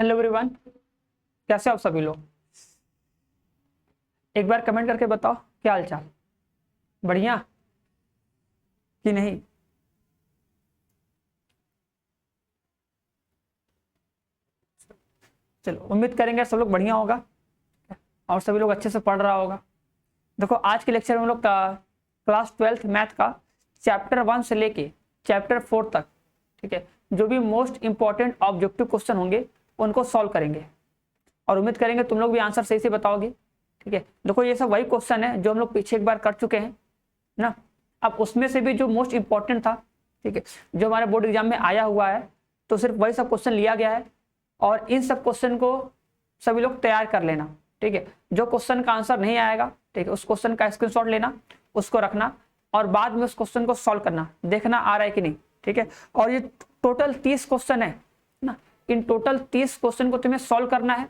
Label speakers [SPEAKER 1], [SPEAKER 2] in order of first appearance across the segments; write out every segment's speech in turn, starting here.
[SPEAKER 1] Hello everyone, कैसे हो आप सभी लोग। एक बार कमेंट करके बताओ क्या हाल चाल, बढ़िया कि नहीं। चलो, उम्मीद करेंगे सब लोग बढ़िया होगा और सभी लोग अच्छे से पढ़ रहा होगा। देखो, आज के लेक्चर में हम लोग क्लास 12th मैथ का चैप्टर 1 से लेके चैप्टर 4 तक, ठीक है, जो भी मोस्ट इंपॉर्टेंट ऑब्जेक्टिव क्वेश्चन होंगे उनको सॉल्व करेंगे और उम्मीद करेंगे तुम लोग भी आंसर सही से बताओगे। ठीक है, देखो ये सब वही क्वेश्चन है जो हम लोग पीछे एक बार कर चुके हैं ना। अब उसमें से भी जो मोस्ट इंपॉर्टेंट था, ठीक है, जो हमारे बोर्ड एग्जाम में आया हुआ है, तो सिर्फ वही सब क्वेश्चन लिया गया है और इन सब क्वेश्चन को सभी लोग तैयार कर लेना। ठीक है, जो क्वेश्चन का आंसर नहीं आएगा, ठीक है, उस क्वेश्चन का स्क्रीनशॉट लेना, उसको रखना और बाद में उस क्वेश्चन को सॉल्व करना, देखना आ रहा है कि नहीं। ठीक है, और ये टोटल 30 क्वेश्चन है ना, इन टोटल 30 क्वेश्चन को तुम्हें सॉल्व करना है।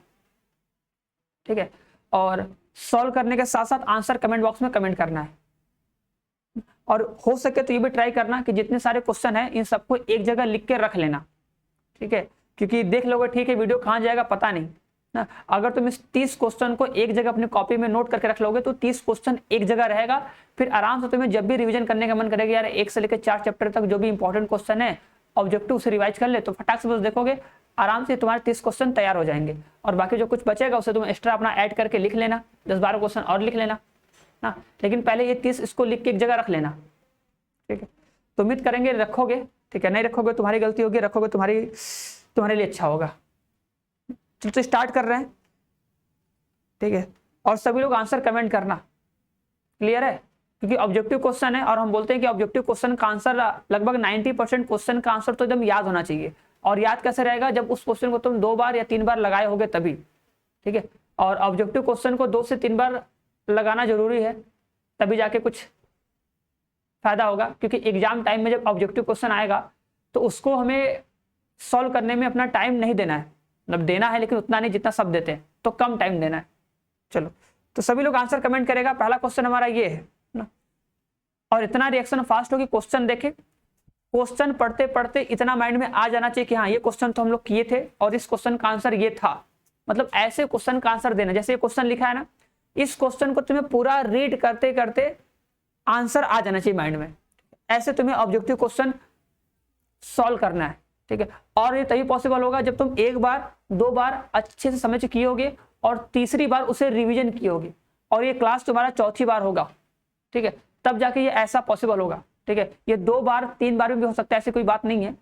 [SPEAKER 1] ठीक है, और सॉल्व करने के साथ साथ आंसर कमेंट बॉक्स में कमेंट करना है और हो सके तो ये भी ट्राई करना कि जितने सारे क्वेश्चन है इन सबको एक जगह लिख के रख लेना। ठीक है, क्योंकि देख लोगे ठीक है वीडियो कहाँ जाएगा पता नहीं ना। अगर तुम इस 30 क्वेश्चन को एक जगह अपनी कॉपी में नोट करके रख लोगे तो 30 क्वेश्चन एक जगह रहेगा, फिर आराम से तुम्हें जब भी रिवीजन करने का मन करेगा यार 1 से लेकर 4 चैप्टर तक जो भी इंपॉर्टेंट क्वेश्चन है ऑब्जेक्टिव से रिवाइज कर ले, तो फटाक से बस देखोगे आराम से तुम्हारे 30 क्वेश्चन तैयार हो जाएंगे और बाकी जो कुछ बचेगा उसे तुम एक्स्ट्रा अपना ऐड करके लिख लेना, 10-12 क्वेश्चन और लिख लेना ना। लेकिन पहले ये 30 इसको लिख के एक जगह रख लेना। ठीक है, तो उम्मीद करेंगे रखोगे। ठीक है, नहीं रखोगे तुम्हारी गलती होगी, रखोगे तुम्हारे लिए अच्छा होगा। चलो तो स्टार्ट कर रहे हैं। ठीक है, और सभी लोग आंसर कमेंट करना, क्लियर है, क्योंकि ऑब्जेक्टिव क्वेश्चन है और हम बोलते हैं कि ऑब्जेक्टिव क्वेश्चन का आंसर लगभग 90% क्वेश्चन का आंसर तो एकदम याद होना चाहिए। और याद कैसे रहेगा, जब उस क्वेश्चन को तुम 2 बार या 3 बार लगाए होगे तभी। ठीक है, और ऑब्जेक्टिव क्वेश्चन को 2 से 3 बार लगाना जरूरी है, तभी जाके कुछ फायदा होगा। क्योंकि एग्जाम टाइम में जब ऑब्जेक्टिव क्वेश्चन आएगा तो उसको हमें सॉल्व करने में अपना टाइम नहीं देना है, मतलब देना है लेकिन उतना नहीं जितना सब देते हैं, तो कम टाइम देना है। चलो, तो सभी लोग आंसर कमेंट करेगा। पहला क्वेश्चन हमारा ये है ना, और इतना रिएक्शन फास्ट हो कि क्वेश्चन देखे, क्वेश्चन पढ़ते पढ़ते इतना माइंड में आ जाना चाहिए कि हाँ ये क्वेश्चन तो हम लोग किए थे और इस क्वेश्चन का आंसर ये था। मतलब ऐसे क्वेश्चन का आंसर देना, जैसे ये क्वेश्चन लिखा है ना, इस क्वेश्चन को तुम्हें पूरा रीड करते करते आंसर आ जाना चाहिए माइंड में। ऐसे तुम्हें ऑब्जेक्टिव क्वेश्चन सॉल्व करना है। ठीक है, और ये तभी पॉसिबल होगा जब तुम 1 बार 2 बार अच्छे से समझ किए होगे और तीसरी बार उसे रिवीजन किए होगे और ये क्लास तुम्हारा चौथी बार होगा। ठीक है, तब जाके ये ऐसा पॉसिबल होगा। ठीक है, ये 2 बार 3 बार में भी हो सकता है, ऐसी कोई बात नहीं है,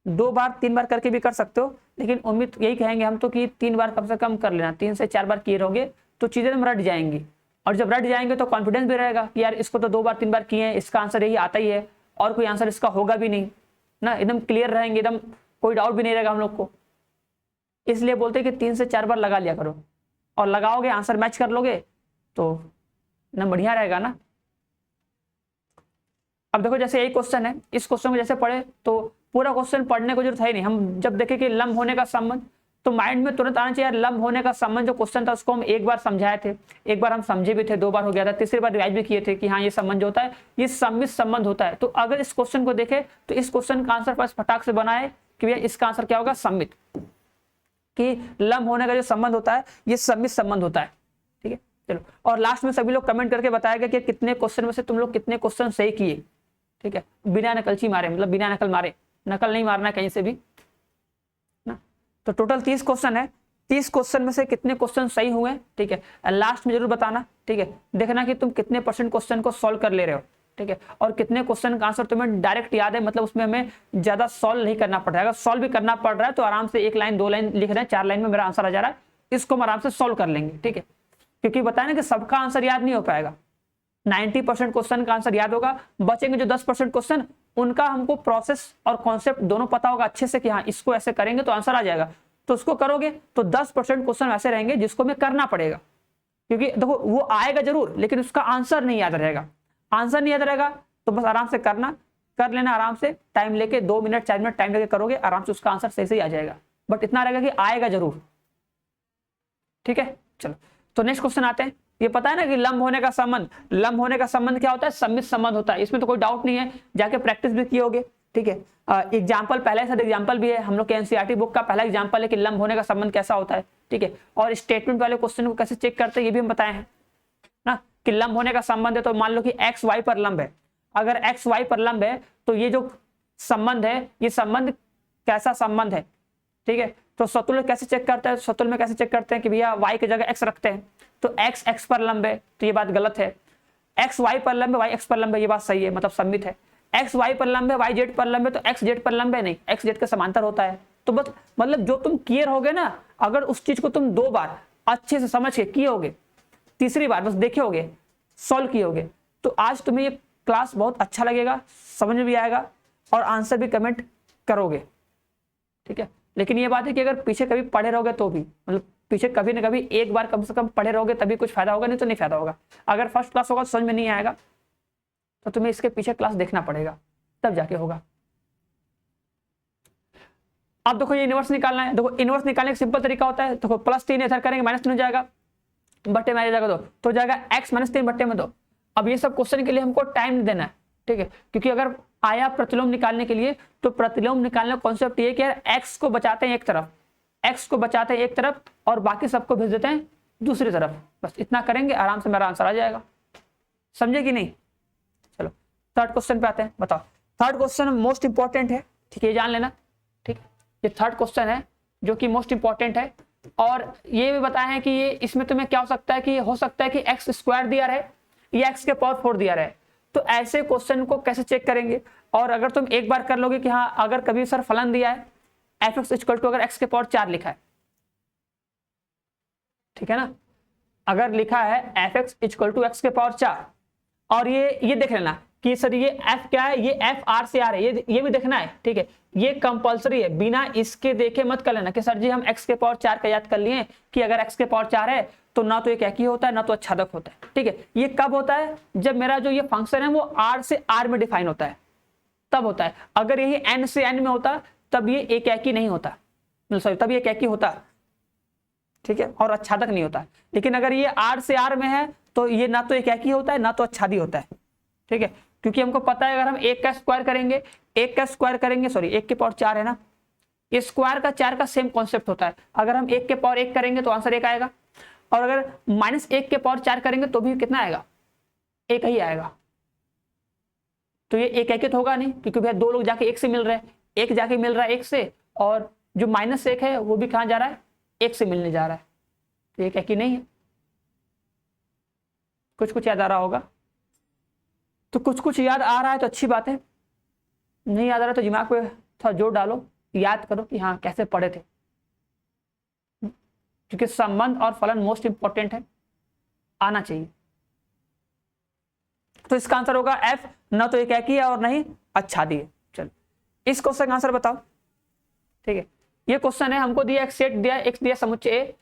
[SPEAKER 1] 2 बार 3 बार करके भी कर सकते हो, लेकिन उम्मीद यही कहेंगे हम तो कि 3 बार कम से कम कर लेना। 3 से 4 बार किए रहोगे तो चीजें तुम रट जाएंगी और जब रट जाएंगे तो कॉन्फिडेंस भी रहेगा कि यार इसको तो 2 बार 3 बार किए हैं, इसका आंसर यही आता ही है और कोई आंसर इसका होगा भी नहीं ना। एकदम क्लियर रहेंगे, एकदम कोई डाउट भी नहीं रहेगा हम लोग को। इसलिए बोलते हैं कि 3 से 4 बार लगा लिया करो और लगाओगे आंसर मैच कर लोगे तो ना बढ़िया रहेगा ना। अब देखो जैसे यही क्वेश्चन है, इस क्वेश्चन को जैसे पढ़े तो पूरा क्वेश्चन पढ़ने को जरूरत है नहीं। हम जब देखें कि लंब होने का संबंध, तो माइंड में तुरंत आना चाहिए यार लंब होने का संबंध जो क्वेश्चन था उसको हम 1 बार समझाए थे, 1 बार हम समझे भी थे, 2 बार हो गया था, तीसरी बार रिवाइज भी किए थे कि हाँ ये संबंध जो होता है ये सम्मित संबंध होता है। तो अगर इस क्वेश्चन को देखे तो इस क्वेश्चन का आंसर बस फटाक से बनाए कि भैया इसका आंसर क्या होगा, सम्मित, कि लंब होने का जो संबंध होता है ये सम्मित संबंध होता है। ठीक है, चलो, और लास्ट में सभी लोग कमेंट करके बताएगा कि कितने क्वेश्चन में से तुम लोग कितने क्वेश्चन सही किए। ठीक है, बिना नकलची मारे, मतलब बिना नकल मारे, नकल नहीं मारना कहीं से भी ना। तो टोटल 30 क्वेश्चन है, 30 क्वेश्चन में से कितने क्वेश्चन सही हुए। ठीक है, लास्ट में जरूर बताना। ठीक है, देखना कि तुम कितने % क्वेश्चन को सॉल्व कर ले रहे हो। ठीक है, और कितने क्वेश्चन का आंसर तुम्हें डायरेक्ट याद है, मतलब उसमें हमें ज्यादा सॉल्व नहीं करना पड़ रहा है। अगर सॉल्व भी करना पड़ रहा है तो आराम से 1 लाइन 2 लाइन लिख रहे हैं, 4 लाइन में मेरा आंसर आ जा रहा है, इसको हम आराम से सॉल्व कर लेंगे। ठीक है, क्योंकि बताया ना कि सबका आंसर याद नहीं हो पाएगा, 90% क्वेश्चन का आंसर याद होगा, बचेंगे जो 10% क्वेश्चन उनका हमको प्रोसेस और कॉन्सेप्ट दोनों पता होगा अच्छे से कि हाँ इसको ऐसे करेंगे तो आंसर आ जाएगा, तो उसको करोगे तो 10% क्वेश्चन ऐसे रहेंगे जिसको हमें करना पड़ेगा। क्योंकि देखो वो आएगा जरूर लेकिन उसका आंसर नहीं याद रहेगा। आंसर नहीं याद रहेगा तो बस आराम से कर लेना, आराम से टाइम लेके 2 मिनट 4 मिनट टाइम लेके करोगे, आराम से उसका आंसर सही से ही आ जाएगा, बट इतना रहेगा कि आएगा जरूर। ठीक है, चलो तो नेक्स्ट क्वेश्चन आते हैं। ये पता है ना कि लंब होने का संबंध, लंब होने का संबंध क्या होता है, सम्मित संबंध होता है, इसमें तो कोई डाउट नहीं है, जाके प्रैक्टिस भी किए होगे। ठीक है। एग्जाम्पल पहले से एग्जाम्पल भी है, हम लोग के एनसीईआरटी बुक का पहला एग्जाम्पल है कि लंब होने का संबंध कैसा होता है, ठीक है। और स्टेटमेंट वाले क्वेश्चन को कैसे चेक करते हैं ये भी हम बताए हैं ना, कि लंब होने का संबंध है तो मान लो कि एक्स वाई पर लंब है, अगर एक्स वाई पर लंब है तो ये जो संबंध है ये संबंध कैसा संबंध है, ठीक है। तो सतुल्य कैसे चेक करते हैं, सतुल्य में कैसे चेक करते हैं कि भैया वाई की जगह एक्स रखते हैं, तो एक्स एक्स पर लंब है तो ये बात गलत है, एक्स वाई पर लंब है वाई एक्स पर लंब है ये बात सही है, मतलब सम्मित है। एक्स वाई पर लंब है वाई जेड पर लंब है तो एक्स जेड पर लंब है नहीं, एक्स जेड के समांतर होता है। तो बस मतलब जो तुम किए रहोगे ना, अगर उस चीज को तुम 2 बार अच्छे से समझ के किए होगे, तीसरी बार बस देखे होगे, सॉल्व किए होगे, तो आज तुम्हें ये क्लास बहुत अच्छा लगेगा, समझ में भी आएगा और आंसर भी कमेंट करोगे, ठीक है। लेकिन ये बात है कि अगर पीछे कभी पढ़े रहोगे तो भी, मतलब पीछे कभी ना कभी एक बार कम से कम पढ़े रहोगे तभी कुछ फायदा होगा, नहीं तो नहीं फायदा होगा। अगर फर्स्ट क्लास होगा समझ में नहीं आएगा तो तुम्हें इसके पीछे क्लास देखना पड़ेगा, तब जाके होगा। अब देखो ये इनवर्स निकालना है, देखो इनवर्स निकालने का सिंपल तरीका होता है, देखो +3 इधर करेंगे -3 हो जाएगा, बट्टे में आ जाएगा 2 तो हो जाएगा x -3 बट्टे में 2। अब ये सब क्वेश्चन के लिए हमको टाइम नहीं देना है, ठीक है, क्योंकि अगर आया प्रतिलोम निकालने के लिए तो प्रतिलोम निकालने का कॉन्सेप्ट ये कि यार x को बचाते हैं एक तरफ, x को बचाते हैं एक तरफ और बाकी सबको भेज देते हैं दूसरी तरफ, बस इतना करेंगे आराम से मेरा आंसर आ जाएगा। समझे कि नहीं? चलो थर्ड क्वेश्चन पे आते हैं। बताओ, थर्ड क्वेश्चन मोस्ट इंपॉर्टेंट है, ठीक है, ये जान लेना, ठीक। ये थर्ड क्वेश्चन है जो कि मोस्ट इंपॉर्टेंट है और ये भी बताया है कि ये इसमें तुम्हें क्या हो सकता है कि हो सकता है कि x² दिया रहे या x के पावर 4 दिया रहे, तो ऐसे क्वेश्चन को कैसे चेक करेंगे। और अगर तुम एक बार कर लोगे कि हाँ अगर कभी सर फलन दिया है f(x) अगर x के पावर 4 लिखा है, ठीक है ना, अगर लिखा है f(x) x के पावर 4 और ये देख लेना कि सर ये f क्या है, ये f r से r है, ये भी देखना है, ठीक है, ये कंपलसरी है, बिना इसके देखे मत कर लेना कि सर जी हम x के पावर 4 का याद कर लिए कि अगर x के पावर 4 है तो ना तो एक एकी होता है ना तो अच्छादक होता है, ठीक है। ये कब होता है, जब मेरा जो ये फंक्शन है वो r से r में डिफाइन होता है, तब होता है। अगर यही n से n में होता तब ये एक एकी नहीं होता, सॉरी तब ये एक एकी होता, ठीक है, और अच्छादक नहीं होता। लेकिन अगर ये r से r में है तो ये ना तो एक एकी होता है ना तो अच्छादी होता है, ठीक है, क्योंकि हमको पता है अगर हम 1 का स्क्वायर करेंगे, 1 का स्क्वायर करेंगे, सॉरी 1 के पावर 4 है ना, ये स्क्वायर का 4 का सेम कॉन्सेप्ट होता है। अगर हम 1 के पावर 1 करेंगे तो आंसर 1 आएगा और अगर -1 के पावर 4 करेंगे तो भी कितना आएगा, 1 ही आएगा। तो ये एक एकित होगा नहीं क्योंकि भैया 2 लोग जाके 1 से मिल रहे हैं, 1 जाके मिल रहा है 1 से और जो -1 है वो भी कहां जा रहा है, 1 से मिलने जा रहा है, तो एक एकी नहीं है। कुछ याद आ रहा होगा, तो कुछ याद आ रहा है तो अच्छी बात है, नहीं याद आ रहा तो दिमाग पे थोड़ा जोर डालो, याद करो कि हाँ कैसे पढ़े थे, क्योंकि संबंध और फलन मोस्ट इंपॉर्टेंट है, आना चाहिए। तो इसका आंसर होगा f, न तो एक एकी है और नहीं अच्छादी है। चलो इस क्वेश्चन का आंसर बताओ, ठीक है। ये क्वेश्चन है, हमको दिया एक सेट दिया, एक दिया समुच्चय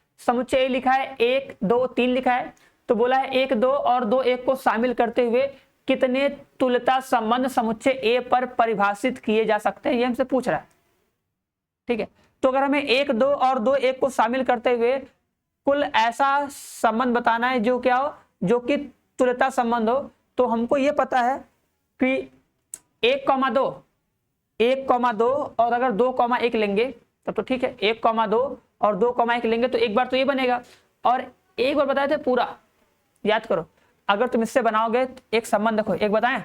[SPEAKER 1] ए लिखा है 1 2 3 लिखा है, तो बोला है 1 2 और 2 1 को शामिल करते हुए कितने तुल्यता संबंध समुच्चय ए पर परिभाषित किए जा सकते हैं, ये हमसे पूछ रहा है, ठीक है। तो अगर हमें 1 2 और 2 1 को शामिल करते हुए कुल ऐसा संबंध बताना है जो क्या हो, जो कि तुल्यता संबंध हो, तो हमको ये पता है कि 1,2 और अगर 2,1 लेंगे तब तो ठीक है, 1,2 और 2,1 लेंगे तो एक बार तो ये बनेगा। और एक बार बताए थे पूरा, याद करो, अगर तुम इससे बनाओगे एक संबंध, देखो एक बताएं,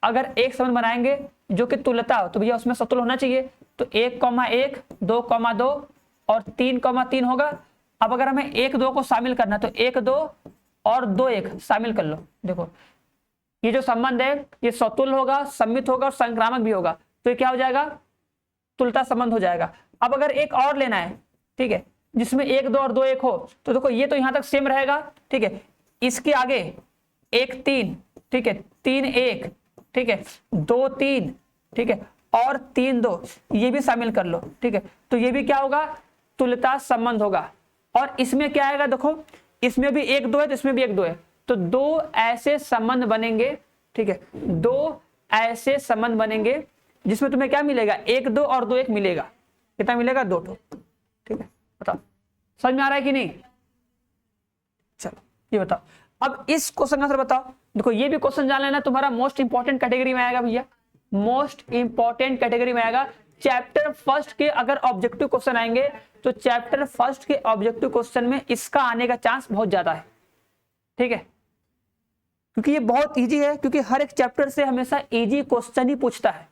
[SPEAKER 1] अगर एक संबंध बनाएंगे जो कि तुल्यता हो तो भैया उसमें सतुल्य होना चाहिए, तो 1,1 2,2 और 3,3 होगा। अब अगर हमें 1 2 को शामिल करना है तो 1 2 और 2 1 शामिल कर लो, देखो ये जो संबंध है ये सतुल्य होगा, सम्मित होगा और संक्रामक भी होगा, तो ये क्या हो जाएगा, तुल्यता संबंध हो जाएगा। अब अगर एक और लेना है, ठीक है, जिसमें 1 2 और 2 1 हो, तो देखो ये तो यहां तक सेम रहेगा, ठीक है, इसके आगे 1 3, ठीक है, 3 1, ठीक है, 2 3, ठीक है, और 3 2, ये भी शामिल कर लो, ठीक है, तो ये भी क्या होगा, तुल्यता संबंध होगा। और इसमें क्या आएगा, देखो इसमें भी 1 2 है तो इसमें भी 1 2 है, तो 2 ऐसे संबंध बनेंगे, ठीक है, 2 ऐसे संबंध बनेंगे जिसमें तुम्हें क्या मिलेगा, 1 2 और 2 1 मिलेगा, कितना मिलेगा, 2 ठो, ठीक है। बताओ समझ में आ रहा है कि नहीं? चलो ये बताओ, अब इस क्वेश्चन का आंसर बताओ। देखो ये भी क्वेश्चन जान लेना, तुम्हारा मोस्ट इंपॉर्टेंट कैटेगरी में आएगा भैया, मोस्ट इंपॉर्टेंट कैटेगरी में आएगा। चैप्टर फर्स्ट के अगर ऑब्जेक्टिव क्वेश्चन आएंगे तो चैप्टर फर्स्ट के ऑब्जेक्टिव क्वेश्चन में इसका आने का चांस बहुत ज्यादा है, ठीक है, क्योंकि ये बहुत इजी है, क्योंकि हर एक चैप्टर से हमेशा इजी क्वेश्चन ही पूछता है,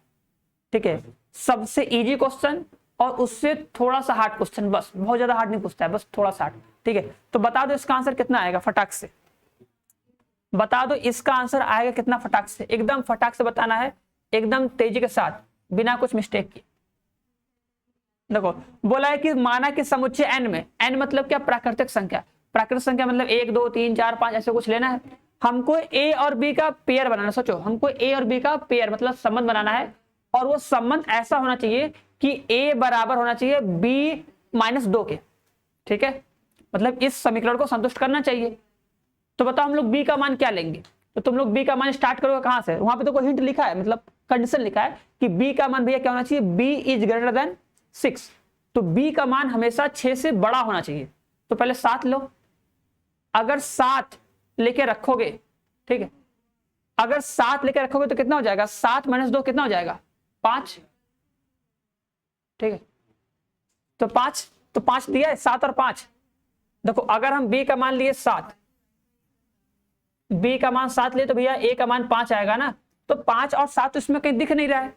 [SPEAKER 1] ठीक है, सबसे इजी क्वेश्चन और उससे थोड़ा सा हार्ड क्वेश्चन, बस बहुत ज्यादा हार्ड नहीं पूछता है, बस थोड़ा सा हार्ड, ठीक है। तो बता दो इसका आंसर कितना आएगा, फटाक से बता दो इसका आंसर आएगा कितना, फटाक से, एकदम फटाक से बताना है, एकदम तेजी के साथ, बिना कुछ मिस्टेक के। देखो बोला है कि माना कि समुच्चय n में, n मतलब क्या, प्राकृतिक संख्या, प्राकृतिक संख्या मतलब 1 2 3 4 5 ऐसे कुछ लेना है। हमको a और b का पेयर बनाना, सोचो हमको a और b का पेयर मतलब संबंध बनाना है, और वो संबंध ऐसा होना चाहिए कि a बराबर होना चाहिए b - 2 के, ठीक है, मतलब इस समीकरण को संतुष्ट करना चाहिए। तो बताओ हम लोग b का मान क्या लेंगे, तो तुम लोग b का मान स्टार्ट करोगे कहां से, वहां पे तो कोई हिंट लिखा है, मतलब कंडीशन लिखा है कि b का मान भैया क्या होना चाहिए, b इज ग्रेटर देन 6, तो b का मान हमेशा 6 से बड़ा होना चाहिए। तो पहले 7 लो, अगर 7 लेके रखोगे, ठीक है, अगर 7 लेके रखोगे तो कितना हो जाएगा, 7 - 2 कितना हो जाएगा, 5, ठीक है, तो 5 दिया है, 7 और 5। देखो अगर हम b का मान लिए 7, b का मान 7 लिए तो भैया a का मान 5 आएगा ना, तो 5 और 7 तो इसमें कहीं दिख नहीं रहा है।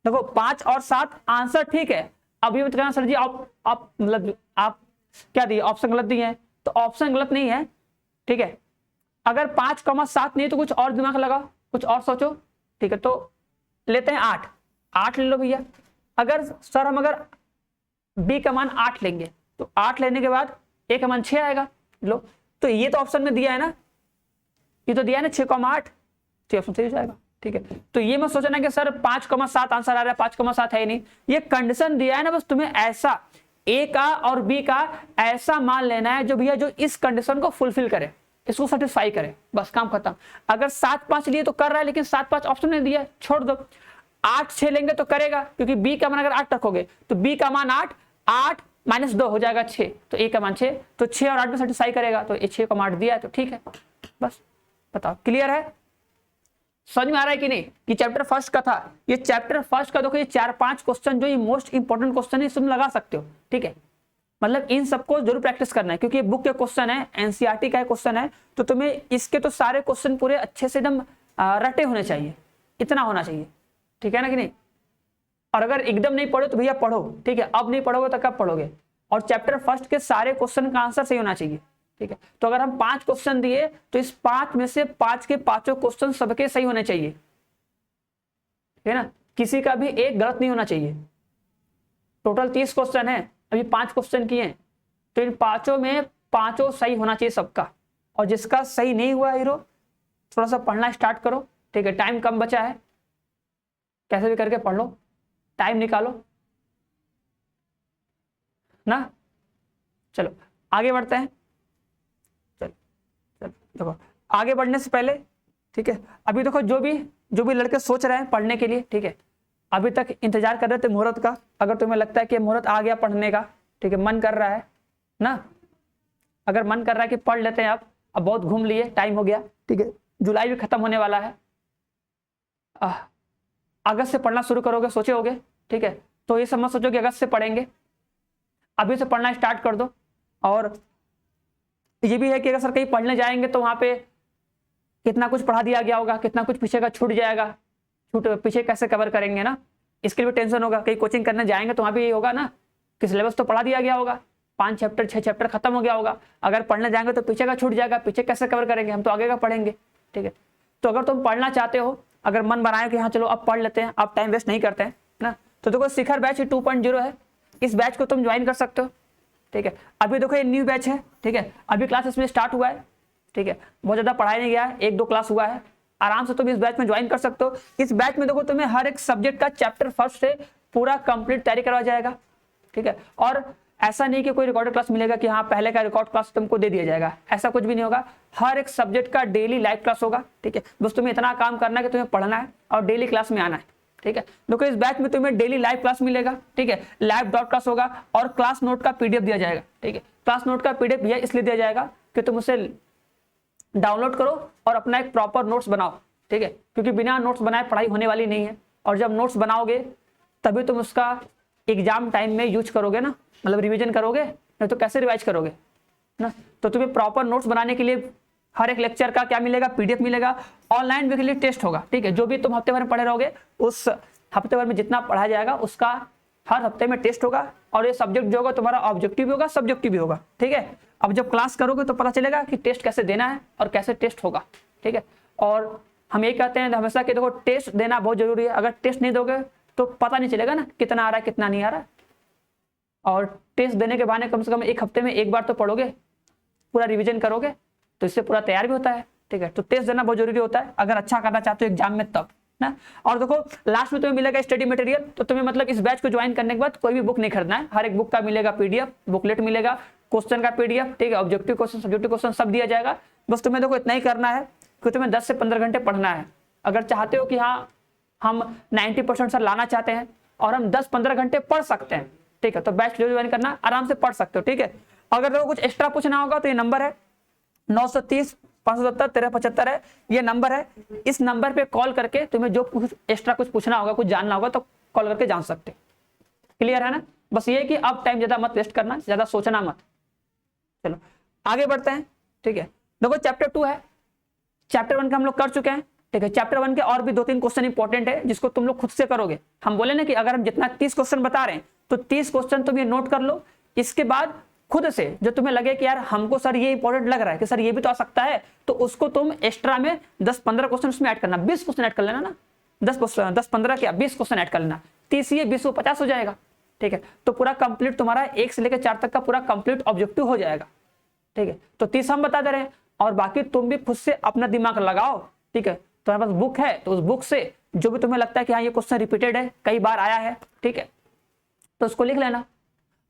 [SPEAKER 1] देखो 5 और 7 आंसर ठीक है, अभी मत कहना सर जी आप मतलब आप क्या दिए, ऑप्शन गलत दिए हैं, तो ऑप्शन गलत नहीं है, ठीक है। अगर 5,7 नहीं है तो कुछ और दिमाग लगाओ, कुछ और सोचो, ठीक है, तो लेते हैं 8 ले लो भैया। अगर सर हम अगर b का मान 8 लेंगे तो 8 लेने के बाद a का मान 6 आएगा, लो, तो ये तो ऑप्शन में दिया है ना, ये तो दिया है ना 6,8, तो ऑप्शन सही हो जाएगा, ठीक है। तो ये मत सोचना कि सर 5,7 आंसर आ रहा है, 5,7 है ही नहीं, ये कंडीशन दिया है ना, बस तुम्हें ऐसा a का और b का ऐसा मान लेना है जो भैया जो इस कंडीशन को फुलफिल करे, इसको सेटिस्फाई करे, बस काम खत्म। अगर 7-5 लिए तो कर रहा है, लेकिन 7-5 ऑप्शन नहीं दिया, छोड़ दो। 8-6 लेंगे तो करेगा, क्योंकि b का मान अगर 8 रखोगे तो b का मान 8 - 2 हो जाएगा 6, तो a का मान 6, तो 6 और 8 में सेटिस्फाई करेगा, तो 6,8 दिया है, तो ठीक है, बस बताओ, क्लियर है, समझ में आ रहा है कि नहीं, कि चैप्टर फर्स्ट का था, ये चैप्टर फर्स्ट का देखो ये 4-5 क्वेश्चन जो ये मोस्ट इंपोर्टेंट क्वेश्चन है, तुम लगा सकते हो, ठीक है, मतलब इन सबको जरूर प्रैक्टिस करना है, क्योंकि ये बुक के क्वेश्चन है, एनसीईआरटी का क्वेश्चन है, तो तुम्हें इसके तो सारे क्वेश्चन पूरे अच्छे से एकदम रटे होने चाहिए, इतना होना चाहिए, ठीक है ना कि नहीं। और अगर एकदम नहीं पढ़ो तो भैया पढ़ो, ठीक है, अब नहीं पढ़ोगे तो कब पढ़ोगे, और चैप्टर फर्स्ट के सारे क्वेश्चन का आंसर सही होना चाहिए, ठीक है। तो अगर हम 5 क्वेश्चन दिए तो इस 5 में से 5 के 5 क्वेश्चन सबके सही होने चाहिए, ठीक है ना, किसी का भी एक गलत नहीं होना चाहिए। टोटल 30 क्वेश्चन है, अभी 5 क्वेश्चन किए, तो इन 5 में 5 सही होना चाहिए सबका, और जिसका सही नहीं हुआ हीरो थोड़ा सा पढ़ना स्टार्ट करो, ठीक है, टाइम कम बचा है, कैसे भी करके पढ़ लो, टाइम निकालो ना। चलो आगे बढ़ते हैं, चलो देखो आगे बढ़ने से पहले, ठीक है, अभी देखो जो भी लड़के सोच रहे हैं पढ़ने के लिए, ठीक है, अभी तक इंतजार कर रहे थे मुहूर्त का, अगर तुम्हें लगता है कि मुहूर्त आ गया पढ़ने का, ठीक है, मन कर रहा है ना, अगर मन कर रहा है कि पढ़ लेते हैं अब बहुत घूम लिए, टाइम हो गया, ठीक है, जुलाई भी खत्म होने वाला है, अगस्त से पढ़ना शुरू करोगे सोचे होगे, ठीक है, तो ये सब मत सोचो कि अगस्त से पढ़ेंगे, अभी से पढ़ना स्टार्ट कर दो। और ये भी है कि अगर सर कहीं पढ़ने जाएंगे तो वहां पे कितना कुछ पढ़ा दिया गया होगा, कितना कुछ पीछे का छूट जाएगा, पीछे कैसे कवर करेंगे ना, इसके लिए टेंशन होगा। कहीं कोचिंग करने जाएंगे तो वहां भी ये होगा ना कि सिलेबस तो पढ़ा दिया गया होगा, 5 चैप्टर 6 चैप्टर खत्म हो गया होगा, अगर पढ़ने जाएंगे तो पीछे का छूट जाएगा, पीछे कैसे कवर करेंगे, हम तो आगे का पढ़ेंगे, ठीक है। तो अगर तुम पढ़ना चाहते हो, अगर मन बनाए कि हाँ चलो अब पढ़ लेते हैं, अब टाइम वेस्ट नहीं करते हैं ना, तो देखो शिखर बैच 2.0 है, इस बैच को तुम ज्वाइन कर सकते हो, ठीक है। अभी देखो ये न्यू बैच है, ठीक है, अभी क्लास इसमें स्टार्ट हुआ है, ठीक है, बहुत ज्यादा पढ़ाई नहीं गया है, 1-2 क्लास हुआ है, आराम से तुम इस बैच में ज्वाइन कर सकते हो। इस बैच में देखो तुम्हें हर एक सब्जेक्ट का चैप्टर फर्स्ट से पूरा कंप्लीट तैयारी करवाया जाएगा, ठीक है। और ऐसा नहीं कि कोई रिकॉर्डेड क्लास मिलेगा कि हाँ पहले का रिकॉर्ड क्लास तुमको दे दिया जाएगा, ऐसा कुछ भी नहीं होगा, हर एक सब्जेक्ट का डेली लाइव क्लास होगा, ठीक है। बस तुम्हें इतना काम करना है कि तुम्हें पढ़ना है और डेली क्लास में आना है, ठीक है। देखो इस बैच में तुम्हें डेली लाइव क्लास मिलेगा, ठीक है, लाइव डॉट क्लास होगा और क्लास नोट का पीडीएफ दिया जाएगा, ठीक है। क्लास नोट का पीडीएफ भैया इसलिए दिया जाएगा कि तुम उसे डाउनलोड करो और अपना एक प्रॉपर नोट्स बनाओ, ठीक है, क्योंकि बिना नोट्स बनाए पढ़ाई होने वाली नहीं है। और जब नोट्स बनाओगे तभी तुम उसका एग्जाम टाइम में यूज करोगे ना, मतलब रिवीजन करोगे, नहीं तो कैसे रिवाइज करोगे ना। तो तुम्हें प्रॉपर नोट्स बनाने के लिए हर एक लेक्चर का क्या मिलेगा, पीडीएफ मिलेगा, ऑनलाइन वीकली टेस्ट होगा, ठीक है। जो भी तुम हफ्ते भर में पढ़े रहोगे उस हफ्ते भर में जितना पढ़ा जाएगा उसका हर हफ्ते में टेस्ट होगा, और ये सब्जेक्ट जो होगा तुम्हारा ऑब्जेक्टिव भी होगा, सब्जेक्टिव भी होगा, ठीक है। अब जब क्लास करोगे तो पता चलेगा कि टेस्ट कैसे देना है और कैसे टेस्ट होगा, ठीक है। और हम ये कहते हैं हमेशा कि देखो टेस्ट देना बहुत जरूरी है, अगर टेस्ट नहीं दोगे तो पता नहीं चलेगा ना कितना आ रहा है कितना नहीं आ रहा है। और टेस्ट देने के बहाने कम से कम एक हफ्ते में एक बार तो पढ़ोगे, पूरा रिवीजन करोगे, तो इससे पूरा तैयार भी होता है, ठीक है। तो टेस्ट देना बहुत जरूरी होता है अगर अच्छा करना चाहते हो एग्जाम में तब ना। और देखो लास्ट में तुम्हें मिलेगा स्टडी मटेरियल, तो तुम्हें मतलब इस बैच को ज्वाइन करने के बाद कोई भी बुक नहीं खरीदना है, हर एक बुक का मिलेगा पीडीएफ, बुकलेट मिलेगा, क्वेश्चन का पीडीएफ, ठीक है, ऑब्जेक्टिव क्वेश्चन, सब्जेक्टिव क्वेश्चन सब दिया जाएगा। बस तुम्हें देखो इतना ही करना है कि तुम्हें 10 से 15 घंटे पढ़ना है। अगर चाहते हो कि हाँ हम 90% सर लाना चाहते हैं और हम 10-15 घंटे पढ़ सकते हैं, ठीक है, तो बैच जो ज्वाइन करना, आराम से पढ़ सकते हो, ठीक है। अगर देखो कुछ एक्स्ट्रा पूछना होगा तो ये नंबर है 930 570 1375 है, ये नंबर है। इस नंबर पे कॉल करके तुम्हें जो कुछ एक्स्ट्रा कुछ पूछना होगा, कुछ जानना होगा तो कॉल करके जान सकते। क्लियर है ना। बस ये कि अब टाइम ज्यादा मत वेस्ट करना, ज्यादा सोचना मत। चलो आगे बढ़ते हैं, ठीक है। देखो चैप्टर 2 है, चैप्टर 1 का हम लोग कर चुके हैं, ठीक है। चैप्टर 1 के और भी 2-3 क्वेश्चन इंपॉर्टेंट है जिसको तुम लोग खुद से करोगे। हम बोले ना कि अगर हम जितना 30 क्वेश्चन बता रहे हैं तो 30 क्वेश्चन तुम ये नोट कर लो, इसके बाद खुद से जो तुम्हें लगे कि यार हमको सर ये इंपॉर्टेंट लग रहा है कि सर ये भी तो आ सकता है, तो उसको तुम एक्स्ट्रा में 10-15 क्वेश्चन उसमें ऐड करना, 20 क्वेश्चन ऐड कर लेना ना, 10-15 क्या 20 क्वेश्चन ऐड कर लेना, 30 ये 20 50 हो जाएगा, ठीक है। तो पूरा कंप्लीट तुम्हारा 1 से लेकर 4 तक का पूरा कंप्लीट ऑब्जेक्टिव हो जाएगा, ठीक है। तो 30 हम बता दे रहे हैं और बाकी तुम भी खुद से अपना दिमाग लगाओ, ठीक है। तुम्हारे पास बुक है तो उस बुक से जो भी तुम्हें लगता है कि हाँ ये क्वेश्चन रिपीटेड है, कई बार आया है, ठीक है, तो उसको लिख लेना।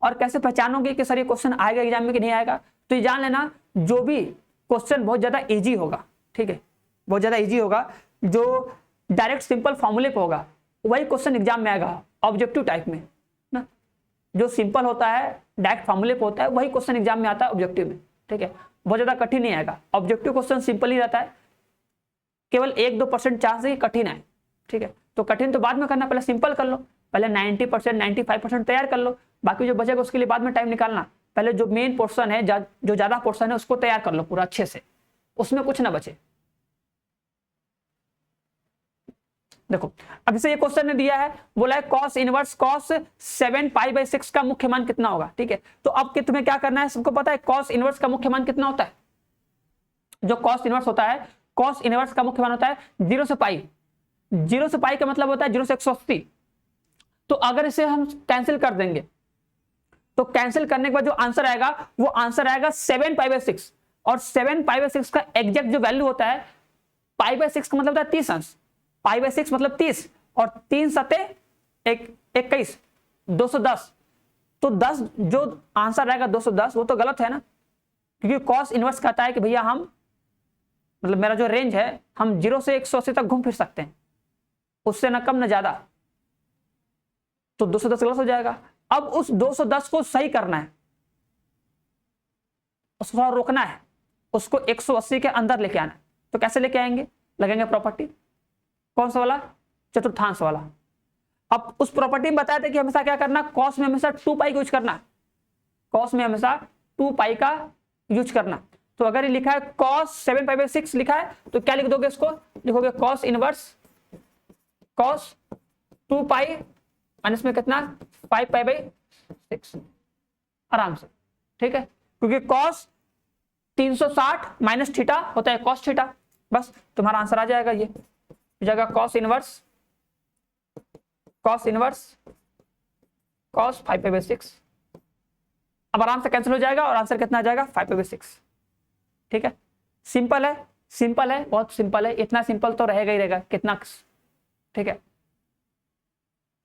[SPEAKER 1] और कैसे पहचानोगे कि सर ये क्वेश्चन आएगा एग्जाम में कि नहीं आएगा, तो ये जान लेना जो भी क्वेश्चन बहुत ज्यादा इजी होगा, ठीक है, बहुत ज्यादा इजी होगा, जो डायरेक्ट सिंपल फॉर्मूले पे होगा वही क्वेश्चन एग्जाम में आएगा ऑब्जेक्टिव टाइप में ना। जो सिंपल होता है डायरेक्ट फॉर्मूले पे होता है वही क्वेश्चन एग्जाम में आता है ऑब्जेक्टिव में, ठीक है। बहुत ज्यादा कठिन नहीं आएगा, ऑब्जेक्टिव क्वेश्चन सिंपल ही रहता है, केवल 1-2% चांस है कठिन है, ठीक है। तो कठिन तो बाद में करना, पहले सिंपल कर लो, पहले 90% 95% तैयार कर लो, बाकी जो बचेगा उसके लिए बाद में टाइम निकालना। पहले जो मेन पोर्शन है, जो ज्यादा पोर्शन है उसको तैयार कर लो पूरा अच्छे से, उसमें कुछ ना बचे। देखो अब जैसे ये क्वेश्चन ने दिया है, बोला है cos इनवर्स cos 7π/6 का मुख्य मान कितना होगा, ठीक है। तो अब तुम्हें क्या करना है, सबको पता है cos इनवर्स का मुख्य मान कितना होता है। जो cos इनवर्स होता है, cos इनवर्स का मुख्य मान होता है 0 से पाई। 0 से पाई का मतलब होता है 0 से 180। तो अगर इसे हम कैंसिल कर देंगे तो कैंसिल करने के बाद जो आंसर आएगा वो आंसर आएगा 7π/6, और 7π/6 का एग्जैक्ट जो वैल्यू होता है, π/6 का मतलब होता है 30 अंश, π/6 मतलब 30, और 3 सते 21 210। तो 10 जो आंसर आएगा 210 वो तो गलत है ना, क्योंकि cos इनवर्स कहता है कि भैया हम मतलब मेरा जो रेंज है हम 0 से 180 तक घूम फिर सकते हैं, उससे ना कम ना ज्यादा, तो 210 गलत हो जाएगा। अब उस 210 को सही करना है, उसको थोड़ा रोकना है, उसको 180 के अंदर लेके आना है। तो कैसे लेके आएंगे, लगेंगे प्रॉपर्टी, कौन सा वाला, चतुर्थांश वाला। अब उस प्रॉपर्टी में बताया था कि हमेशा क्या करना, कॉस में हमेशा 2 पाई का यूज करना, कॉस में हमेशा 2 पाई का यूज करना। तो अगर ये लिखा है cos 7π/6 लिखा है तो क्या लिख दोगे, इसको लिखोगे cos inverse cos 2 pi minus में कितना 5π/6 आराम से, ठीक है, क्योंकि cos 360 माइनस थीटा होता है cos थीटा। बस तुम्हारा आंसर आ जाएगा, ये जगह cos इनवर्स cos 5π/6, अब आराम से कैंसिल हो जाएगा और आंसर कितना आ जाएगा 5π/6, ठीक है। सिंपल है, सिंपल है, बहुत सिंपल है, इतना सिंपल तो रहेगा ही रहेगा कितना, ठीक है,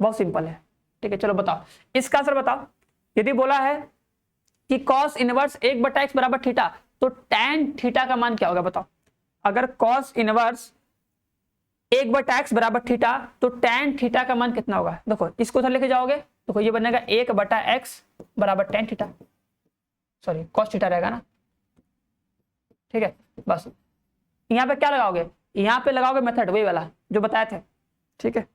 [SPEAKER 1] बहुत सिंपल है, ठीक है। चलो बताओ इसका आंसर बताओ। यदि बोला है कि cos इनवर्स 1/x बराबर थीटा, तो tan थीटा का मान क्या होगा बताओ। अगर cos इनवर्स 1/x बराबर थीटा तो tan थीटा का मान कितना होगा। देखो इसको उधर लेके जाओगे, देखो ये बनेगा 1/x बराबर tan theta, sorry cos theta रहेगा ना, ठीक है। बस यहाँ पे क्या लगाओगे, यहाँ पे लगाओगे मेथड वही वाला जो बताए थे, ठीक है।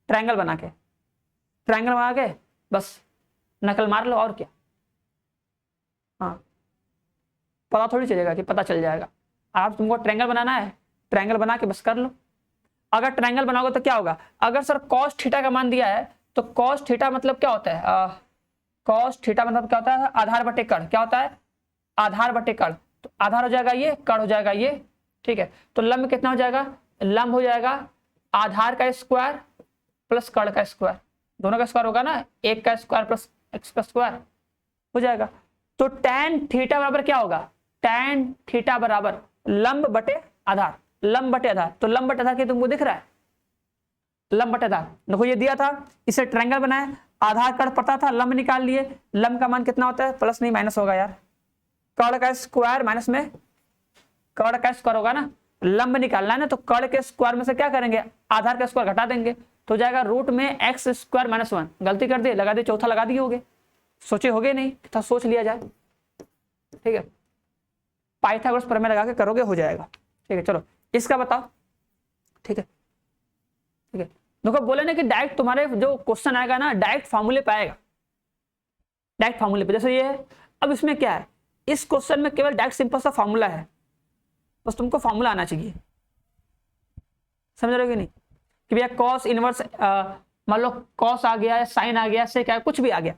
[SPEAKER 1] ट्रायंगल बना के बस नकल मार लो और क्या। हाँ, पता थोड़ी चलेगा कि पता चल जाएगा। आप तुमको ट्रायंगल बनाना है, ट्रायंगल बना के बस कर लो। अगर ट्रायंगल बनाओगे तो क्या होगा, अगर सर कॉस थीटा का मान दिया है तो कॉस थीटा मतलब क्या होता है, कॉस थीटा मतलब क्या होता है, आधार बटे कण। क्या होता है, आधार बटे कण। तो आधार हो जाएगा ये, कण हो जाएगा ये, ठीक है। तो लंब कितना हो जाएगा, लंब हो जाएगा आधार का स्क्वायर प्लस कण का स्क्वायर, दोनों का स्क्वायर होगा ना, एक का स्क्वायर प्लस एक्स का स्क्वायर हो जाएगा। तो tan थीटा बराबर क्या होगा, tan थीटा बराबर लंब बटे आधार, लंब बटे आधार। तो लंब बटे आधार के तुमको दिख रहा है, लंब बटे आधार। देखो ये दिया था, इसे ट्रायंगल बनाया, आधार कण पता था, लंब निकाल लिए। लंब का मान कितना होता है, प्लस नहीं माइनस होगा यार, कण का स्क्वायर माइनस में कण का स्क्वायर होगा ना, लंब निकालना है ना, तो कण के स्क्वायर में से क्या करेंगे, आधार का स्क्वायर घटा देंगे, तो जाएगा रूट में एक्स स्क्वायर माइनस 1। गलती कर दिए, लगा दिए, चौथा लगा दिए होगे, सोचे होगे नहीं, तो सोच लिया जाए, ठीक है। पाइथागोरस प्रमेय लगा के करोगे, हो जाएगा, ठीक है। चलो इसका बताओ, ठीक है, ठीक है। देखो बोले ना कि डायरेक्ट तुम्हारे जो क्वेश्चन आएगा ना, डायरेक्ट फॉर्मूले पे आएगा, डायरेक्ट फॉर्मूले पे। जैसे ये है, अब इसमें क्या है, इस क्वेश्चन में केवल डायरेक्ट सिंपल सा फॉर्मूला है, बस तुमको फॉर्मूला आना चाहिए, समझ रहे हो कि नहीं, कि भैया कॉस इनवर्स, मान लो कॉस आ गया, साइन आ गया, से क्या कुछ भी आ गया।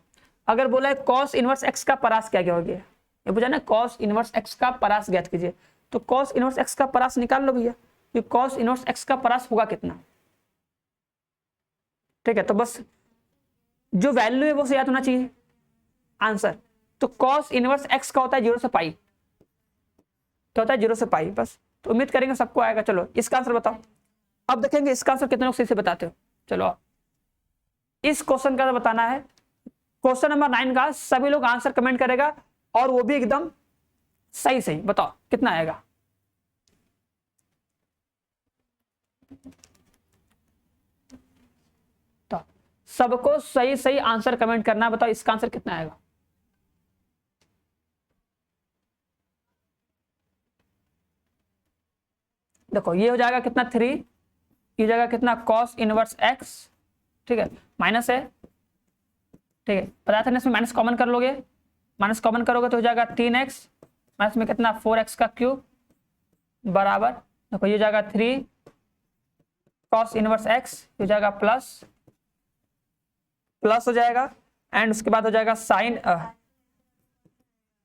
[SPEAKER 1] अगर बोला है कॉस इनवर्स एक्स का परास क्या हो गया, ये पूछा ना, कॉस इनवर्स एक्स का परास ज्ञात कीजिए, तो कॉस इनवर्स एक्स का परास निकाल लो भैया, कि कॉस इनवर्स एक्स का परास होगा कितना, ठीक है। तो बस जो वैल्यू है वो से याद होना चाहिए आंसर। तो कॉस इनवर्स एक्स का होता है 0 से पाई, तो होता है 0 से पाई, बस। तो उम्मीद करेंगे सबको आएगा। चलो इसका आंसर बताओ। अब देखेंगे इसका आंसर कितने लोग सही से बताते हो। चलो इस क्वेश्चन का बताना है, क्वेश्चन नंबर 9 का सभी लोग आंसर कमेंट करेगा, और वो भी एकदम सही सही। बताओ कितना आएगा, तो सबको सही सही आंसर कमेंट करना, बताओ इसका आंसर कितना आएगा। देखो ये हो जाएगा कितना 3, ये हो जाएगा कितना cos इनवर्स x, ठीक है, माइनस है, ठीक है। पता था ना, इसमें माइनस कॉमन कर लोगे, माइनस कॉमन करोगे तो हो जाएगा 3x, माइनस में कितना 4x का क्यूब बराबर, देखो ये हो जाएगा 3 cos इनवर्स x, ये हो जाएगा प्लस हो जाएगा, एंड उसके बाद हो जाएगा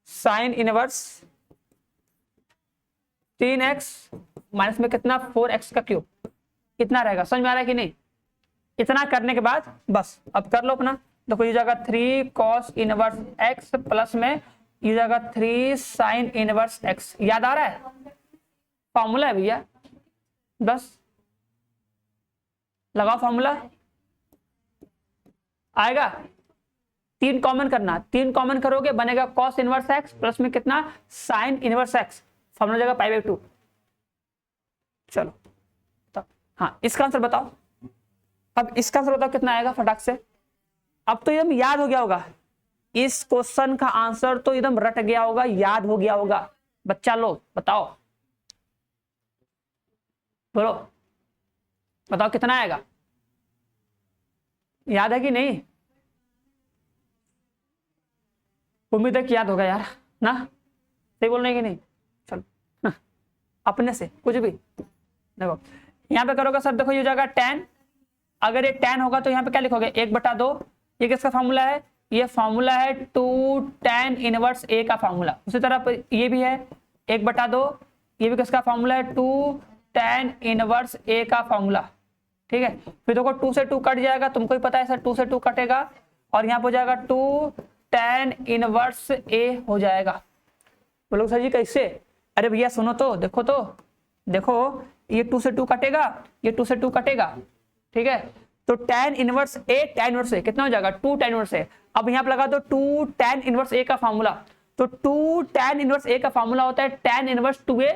[SPEAKER 1] साइन इनवर्स 3x माइनस में कितना 4x का क्यूब, कितना रहेगा, समझ में आ रहा है कि नहीं। इतना करने के बाद बस अब कर लो अपना। देखो ये जाएगा 3 cos इनवर्स x प्लस में ये जाएगा 3 साइन इनवर्स x। याद आ रहा है, फॉर्मूला है भैया, बस लगाओ फॉर्मूला, आएगा। 3 कॉमन करना, 3 कॉमन करोगे बनेगा cos इनवर्स x प्लस में कितना साइन इनवर्स x, फॉर्मूला जाएगा π/2। चलो तो हाँ इसका आंसर बताओ। अब इसका आंसर बताओ कितना आएगा फटाक से। अब तो एकदम याद हो गया होगा, इस क्वेश्चन का आंसर तो एकदम रट गया होगा, याद हो गया होगा। बच्चा लोग बताओ, बोलो बताओ कितना आएगा, याद है कि नहीं। उम्मीद है कि याद होगा यार ना, सही बोल रहे कि नहीं। चलो ना, अपने से कुछ भी देखो यहाँ पे करोगे सर, देखो ये जाएगा tan, अगर ये tan होगा तो यहाँ पे क्या लिखोगे 1/2। ये किसका फॉर्मूला है, ये फॉर्मूला है 2 tan इनवर्स a का फॉर्मूला। उसी तरह ये भी है 1/2, ये भी किसका फॉर्मूला है 2 tan इनवर्स a का फॉर्मूला, ठीक है। फिर देखो 2 से 2 कट जाएगा, तुमको ही पता है सर 2 से 2 कटेगा, और यहाँ पे हो जाएगा 2 tan इनवर्स a हो जाएगा। बोलो सर जी कैसे, अरे भैया सुनो तो, देखो ये 2 से 2 कटेगा, ये 2 से 2 कटेगा, ठीक है। तो tan इनवर्स a कितना हो जाएगा 2 tan इनवर्स a। अब यहाँ पे लगा दो 2 tan इनवर्स a का फॉर्मूला, तो 2 tan इनवर्स a का फॉर्मूला होता है tan इनवर्स 2a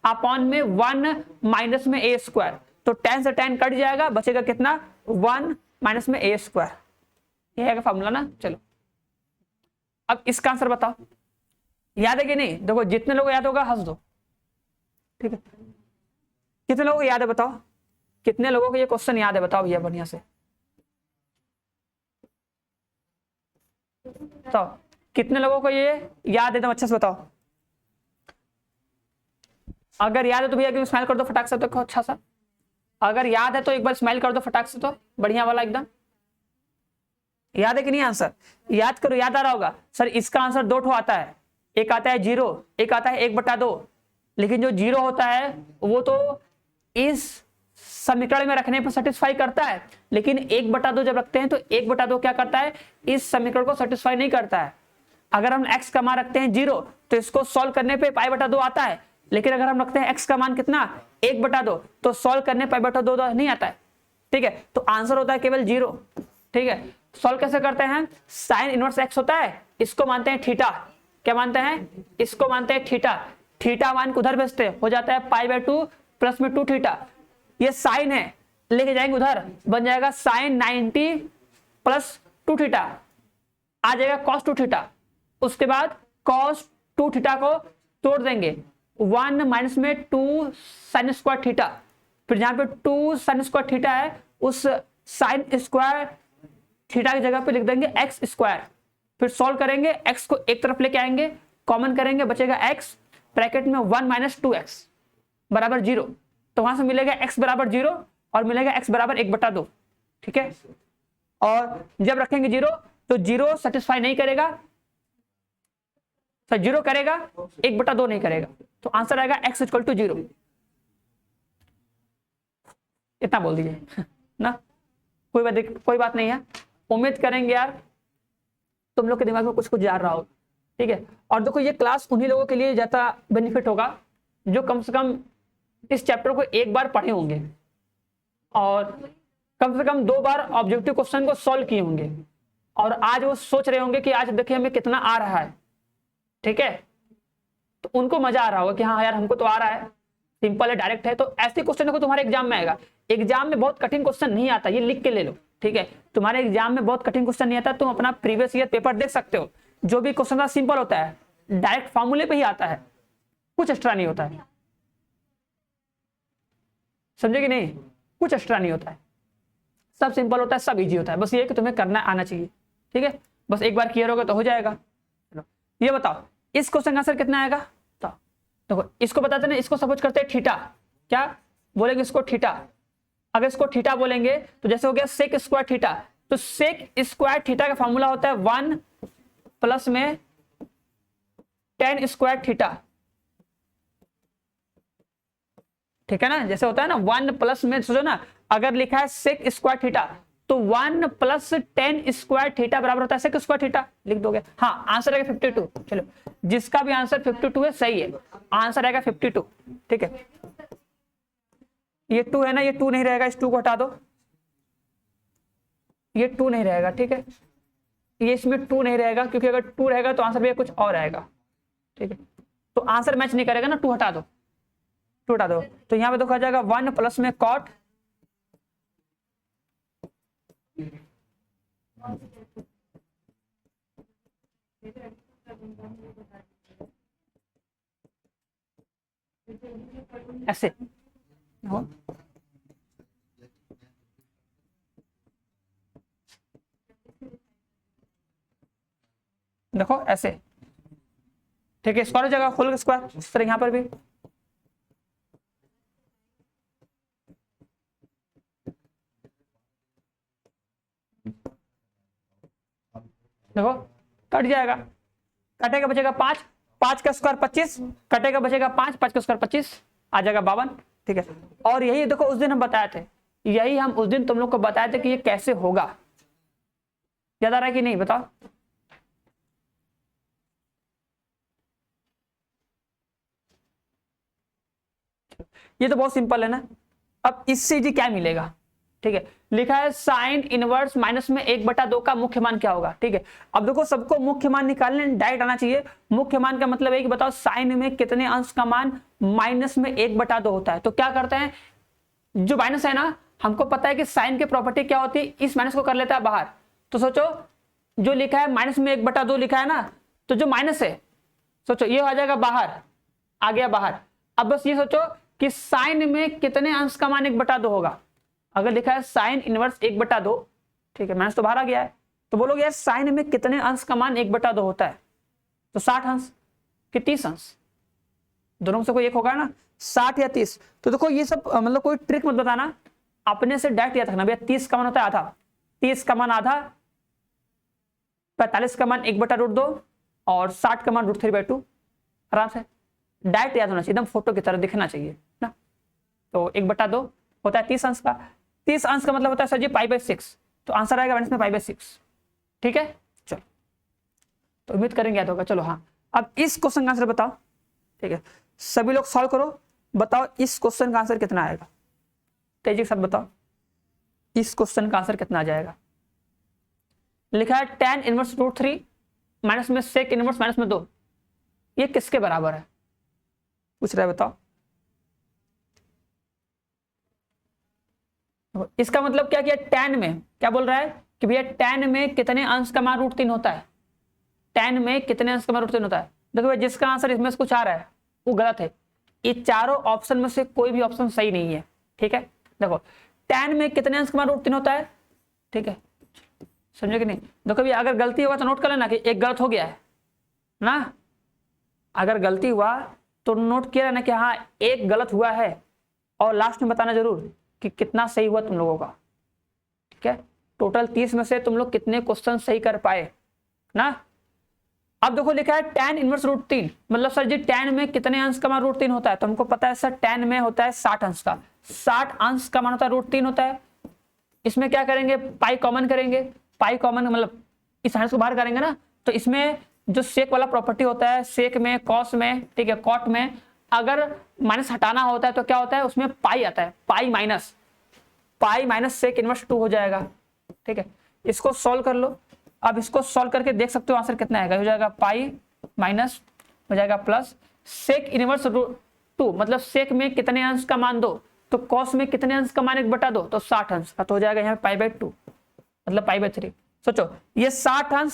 [SPEAKER 1] अपॉन में 1 माइनस में a स्क्वायर। तो tan से tan कट जाएगा, बचेगा कितना 1 माइनस में a स्क्वायर, ये है फॉर्मूला ना। चलो अब इसका आंसर बताओ, याद है कि नहीं। देखो जितने लोगों को याद होगा हंस दो, ठीक है। कितने लोगों को याद है बताओ, कितने लोगों को ये क्वेश्चन याद है बताओ भैया बढ़िया से। तो कितने लोगों को ये याद है, एकदम अच्छे से बताओ। अगर याद है तो भैया एकदम स्माइल कर दो फटाक से, देखो अच्छा सा। अगर याद है तो एक बार स्माइल कर दो फटाक से, तो बढ़िया वाला एकदम। याद है कि नहीं आंसर? याद करो, याद आ रहा होगा। सर इसका आंसर दो ठो आता है, एक आता है 0, एक आता है 1/2। लेकिन जो 0 होता है वो तो इस समीकरण में रखने पर सेटिस्फाई करता है, लेकिन 1/2 जब रखते हैं तो 1/2 क्या करता है, इस समीकरण को सेटिस्फाई नहीं करता है। अगर हम x का मान रखते हैं 0 तो इसको सॉल्व करने पे π/2 आता है, लेकिन अगर हम रखते हैं x का मान कितना 1/2 तो सॉल्व करने π/2 नहीं आता है। ठीक है, तो आंसर होता है केवल 0। ठीक है, सॉल्व कैसे करते हैं, साइन इनवर्स x होता है, इसको मानते हैं थीटा। क्या मानते हैं, इसको मानते हैं थीटा। थीटा मान को उधर भेजते हैं, हो जाता है π/2 प्लस में 2 थीटा। ये साइन है, लेके जाएंगे उधर, बन जाएगा साइन 90 प्लस 2 थीटा, आ जाएगा कॉस 2 थीटा। उसके बाद कॉस 2 थीटा को तोड़ देंगे, 1 माइनस में 2 साइन स्क्वायर थीटा। फिर जहां पे 2 साइन स्क्वायर थीटा है, उस साइन स्क्वायर थीटा की जगह पे लिख देंगे एक्स स्क्वायर। फिर सॉल्व करेंगे, एक्स को एक तरफ लेके आएंगे, कॉमन करेंगे, बचेगा एक्स, ब्रैकेट में 1 माइनस 2x बराबर 0। तो वहां से मिलेगा x बराबर 0 और मिलेगा x बराबर 1/2। ठीक है, और जब रखेंगे 0 तो 0 सेटिस्फाई नहीं करेगा, सर 0 करेगा, 1/2 नहीं करेगा, तो आंसर आएगा x इक्वल टू 0। इतना बोल दीजिए ना, कोई बात नहीं है। उम्मीद करेंगे यार तुम लोग के दिमाग में कुछ कुछ जा रहा हो। ठीक है, और देखो ये क्लास उन्हीं लोगों के लिए ज्यादा बेनिफिट होगा जो कम से कम इस चैप्टर को एक बार पढ़े होंगे और कम से कम 2 बार ऑब्जेक्टिव क्वेश्चन को सॉल्व किए होंगे, और आज वो सोच रहे होंगे कि आज देखिए हमें कितना आ रहा है। ठीक है, तो उनको मजा आ रहा होगा कि हाँ यार हमको तो आ रहा है, सिंपल है, डायरेक्ट है। तो ऐसे क्वेश्चन को तुम्हारे एग्जाम में आएगा। एग्जाम में बहुत कठिन क्वेश्चन नहीं आता, ये लिख के ले लो। ठीक है, तुम्हारे एग्जाम में बहुत कठिन क्वेश्चन नहीं आता, तुम अपना प्रीवियस ईयर पेपर देख सकते हो, जो भी क्वेश्चन था सिंपल होता है, डायरेक्ट फॉर्मूले पे ही आता है, कुछ एक्स्ट्रा नहीं होता है। समझे कि नहीं, कुछ एक्स्ट्रा नहीं होता है, सब सिंपल होता है, सब इजी होता है। बस ये कि तुम्हें करना आना चाहिए। ठीक है, बस एक बार क्लियर होगा तो हो जाएगा। चलो ये बताओ इस क्वेश्चन का आंसर कितना आएगा। तो देखो इसको बताते ना, इसको सपोज करते हैं थीटा, क्या बोलेंगे इसको थीटा। अगर इसको थीटा बोलेंगे तो जैसे हो गया सेक स्क्वायर थीटा, तो सेक स्क्वायर थीटा का फॉर्मूला होता है 1 प्लस में tan स्क्वायर थीटा। ठीक है ना, जैसे होता है ना 1 प्लस में, सोचो ना अगर लिखा है सेक स्क्वायर थीटा तो 1 प्लस tan स्क्वायर थीटा बराबर होता है सेक स्क्वायर थीटा, लिख दोगे। हाँ आंसर आएगा 52। चलो जिसका भी आंसर 52 है सही है, आंसर आएगा 52। ठीक है, ये 2 है ना, ये 2 नहीं रहेगा, इस 2 को हटा दो, ये 2 नहीं रहेगा। ठीक है, ये इसमें 2 नहीं रहेगा, क्योंकि अगर 2 रहेगा तो आंसर भी कुछ और आएगा। ठीक है, तो आंसर मैच नहीं करेगा ना, 2 हटा दो, 2 हटा दो, तो यहाँ पे तो कहा जाएगा 1 प्लस में कॉट ऐसे हो, देखो ऐसे। ठीक है, स्क्वायर जगह होल स्क्वायर, इस तरह यहां पर भी। देखो कट जाएगा, कटेगा बचेगा 5, 5 का स्क्वायर 25, कटेगा बचेगा 5, 5 का स्क्वायर 25, आ जाएगा 52। ठीक है, और यही देखो उस दिन हम बताए थे, यही हम उस दिन तुम लोग को बताए थे कि ये कैसे होगा, याद आ रहा है कि नहीं बताओ। ये तो बहुत सिंपल है ना। अब इससे जी क्या मिलेगा, ठीक है, लिखा है साइन इनवर्स माइनस में 1/2 का मुख्य मान क्या होगा। ठीक है, अब देखो सबको मुख्य मान निकालने डायरेक्ट आना चाहिए। मुख्य मान का मतलब है कि बताओ साइन में कितने अंश का मान माइनस में 1/2 होता है। तो क्या करते हैं, जो माइनस है ना, हमको पता है कि साइन की प्रॉपर्टी क्या होती है, इस माइनस को कर लेता है बाहर। तो सोचो जो लिखा है माइनस में 1/2 लिखा है ना, तो जो माइनस है सोचो ये आ जाएगा बाहर, आ गया बाहर। अब बस ये सोचो कि साइन में कितने अंश का मान 1/2 होगा। अगर लिखा है साइन इनवर्स 1/2, ठीक है, माइनस तो बाहर आ गया है, तो बोलोगे यार साइन में कितने अंश का मान 1/2 होता है? तो 60 अंश कि 30 अंश, दोनों में से कोई एक होगा ना, 60 या 30। तो देखो ये सब मतलब कोई ट्रिक मत बताना, अपने से डायरेक्ट याद रखना भैया 30 का मान होता है आधा, 30 का मान आधा, 45 का मान 1/2 और 60 का मान √3/2। आराम से डायरेक्ट याद होना चाहिए, एकदम फोटो की तरह दिखना चाहिए ना। तो 1/2 होता है 30 अंश का, 30 अंश का मतलब होता है सर जी π/6, तो आंसर आएगा इसमें π/6। ठीक है, चलो तो उम्मीद करेंगे याद होगा। चलो हाँ, अब इस क्वेश्चन का आंसर बताओ। ठीक है, सभी लोग सॉल्व करो, बताओ इस क्वेश्चन का आंसर कितना आएगा, तेजी के साथ बताओ इस क्वेश्चन का आंसर कितना आ जाएगा। लिखा है tan इनवर्स √3 माइनस में sec इनवर्स माइनस में 2, ये किसके बराबर है पूछ रहा है, बताओ। इसका मतलब क्या किया, tan में क्या बोल रहा है कि भैया tan में कितने अंश का मान √3 होता है, tan में कितने अंश का मान √3 होता है। देखो भाई जिसका आंसर इसमें से कुछ आ रहा है वो गलत है, ये चारों ऑप्शन में से कोई भी ऑप्शन सही नहीं है। ठीक है, देखो tan में कितने अंश का मान √3 होता है, ठीक है समझे कि नहीं। देखो भैया अगर गलती होगा तो नोट कर लेना कि एक गलत हो गया है ना, अगर गलती हुआ तो नोट किया ना कि हाँ एक गलत हुआ है, और लास्ट में बताना जरूर कि कितना सही हुआ तुम लोगों का। ठीक है, टोटल 30 में से तुम लोग कितने क्वेश्चन सही कर पाए ना। अब देखो लिखा है tan इनवर्स √3, मतलब सर जी tan में कितने अंश का मान √3 होता है, तो हमको पता है सर tan में होता है 60 अंश का, 60 अंश का मान होता है √3 होता है। इसमें क्या करेंगे, पाई कॉमन करेंगे, पाई कॉमन मतलब इस अंश को बाहर करेंगे ना, तो इसमें जो सेक वाला प्रॉपर्टी होता है, सेक में कॉस में, ठीक है कॉट में अगर माइनस हटाना होता है तो क्या होता है उसमें पाई आता है, पाई माइनस सेक इनवर्स 2 हो जाएगा। ठीक है, इसको सॉल्व कर लो। अब इसको सॉल्व करके देख सकते हो आंसर कितना आएगा, हो जाएगा पाई माइनस हो जाएगा प्लस सेक इनवर्स 2, मतलब सेक में कितने अंश का मान 2, तो कॉस में कितने अंश का मान 1/2, तो 60 अंश का, तो हो जाएगा यहाँ π/2 मतलब π/3। सोचो ये 60 अंश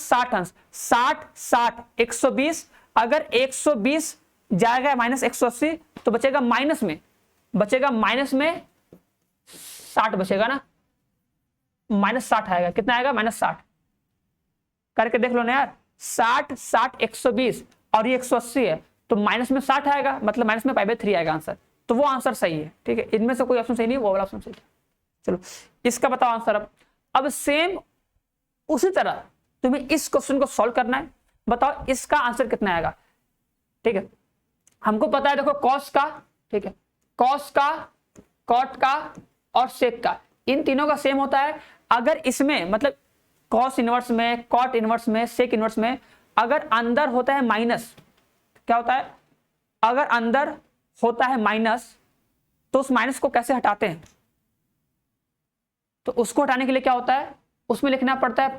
[SPEAKER 1] 60 120, अगर 120 जाएगा माइनस 180 तो बचेगा माइनस में 60 बचेगा ना, -60 आएगा, कितना आएगा -60 करके देख लो ना यार, 60 120 और ये 180 है तो माइनस में 60 आएगा, मतलब माइनस में π/3 आएगा आंसर, तो वो आंसर सही है। ठीक है, इनमें से कोई ऑप्शन सही नहीं, वो वाला ऑप्शन सही है। चलो इसका बताओ आंसर। अब सेम उसी तरह तुम्हें इस क्वेश्चन को सॉल्व करना है, बताओ इसका आंसर कितना आएगा। ठीक है, हमको पता है देखो कॉस का, ठीक है कॉस का, कॉट का और सेक का, इन तीनों का सेम होता है। अगर इसमें मतलब कॉस इनवर्स में, कॉट इनवर्स में, सेक इनवर्स में अगर अंदर होता है माइनस, क्या होता है, अगर अंदर होता है माइनस तो उस माइनस को कैसे हटाते हैं, तो उसको हटाने के लिए क्या होता है, उसमें लिखना पड़ता है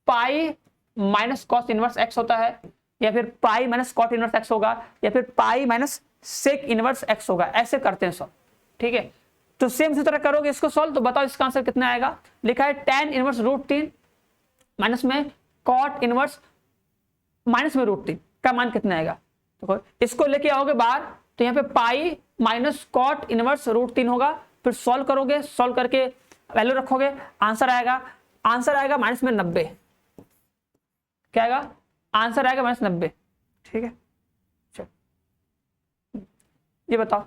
[SPEAKER 1] pi minus cos inverse x होता है, या फिर pi minus cot inverse x होगा, या फिर pi minus sec inverse x होगा, ऐसे करते हैं सब। ठीक है, तो सेम इसी तरह करोगे इसको सॉल्व, तो बताओ इसका आंसर कितना आएगा। लिखा है tan इनवर्स √3 माइनस में कॉट इनवर्स माइनस में √3 का मान कितना आएगा। तो इसको लेके आओगे बाहर तो यहाँ पे पाई माइनस कॉट इनवर्स √3 होगा, फिर सॉल्व करोगे, सॉल्व करके वैल्यू रखोगे, आंसर आएगा माइनस में 90। क्या आएगा, आंसर आएगा -90। ठीक है, चलो ये बताओ,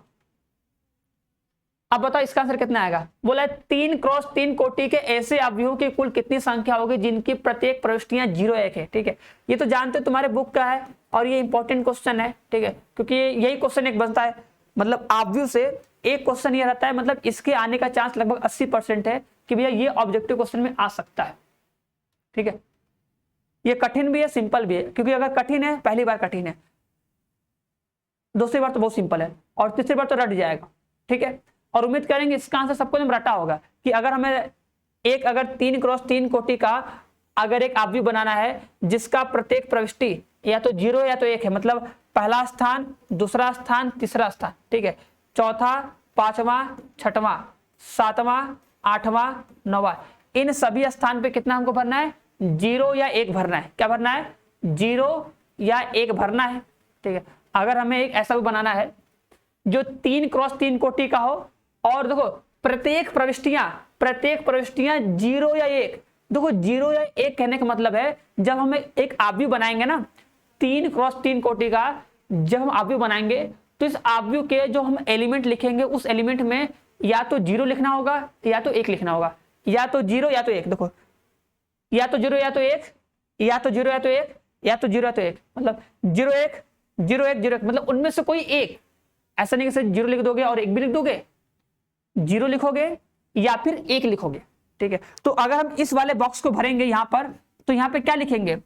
[SPEAKER 1] अब बताओ इसका आंसर कितना आएगा। बोला है 3 क्रॉस 3 कोटि के ऐसे अवयवों की कुल कितनी संख्या होगी जिनकी प्रत्येक प्रविष्टियां 0 1 है। ठीक है, ये तो जानते हो तुम्हारे बुक का है और ये इंपॉर्टेंट क्वेश्चन है। ठीक है, क्योंकि यही क्वेश्चन एक बनता है, मतलब अवयव से एक क्वेश्चन ये रहता है, मतलब इसके आने का चांस लगभग 80% है कि भैया ये ऑब्जेक्टिव क्वेश्चन में आ सकता है। ठीक है, ये कठिन भी है सिंपल भी है, क्योंकि अगर कठिन है पहली बार कठिन है, दूसरी बार तो बहुत सिंपल है, और तीसरी बार तो रट जाएगा। ठीक है, और उम्मीद करेंगे इसका आंसर सबको जब रटा होगा कि अगर हमें अगर 3 क्रॉस 3 कोटि का अगर एक अवयव बनाना है जिसका प्रत्येक प्रविष्टि या तो 0 या तो 1 है, मतलब पहला स्थान, दूसरा स्थान, तीसरा स्थान। ठीक है, चौथा, पांचवा, छठवां, सातवां, आठवां, नौवां, इन सभी स्थान पे कितना हमको भरना है, 0 या 1 भरना है। क्या भरना है, 0 या 1 भरना है। ठीक है, अगर हमें एक ऐसा भी बनाना है जो 3 क्रॉस 3 कोटि का हो, और देखो प्रत्येक प्रविष्टियां 0 या 1, देखो 0 या 1 कहने का मतलब है जब हम एक आव्यूह बनाएंगे ना 3x3 कोटि का, जब हम आव्यूह बनाएंगे तो इस आव्यूह के जो हम एलिमेंट लिखेंगे उस एलिमेंट में या तो 0 लिखना होगा या तो 1 लिखना होगा, या तो 0 या तो 1। देखो या तो 0 या तो 1, या तो 0 या तो 1, या तो 0 या तो 1, मतलब 0 1 0 1 0 1, मतलब उनमें से कोई एक। ऐसा नहीं कि सिर्फ 0 लिख दोगे और 1 भी लिख दोगे, 0 लिखोगे या फिर 1 लिखोगे, ठीक है। तो अगर हम इस वाले बॉक्स को भरेंगे यहां पर, तो यहां पे क्या लिखेंगे,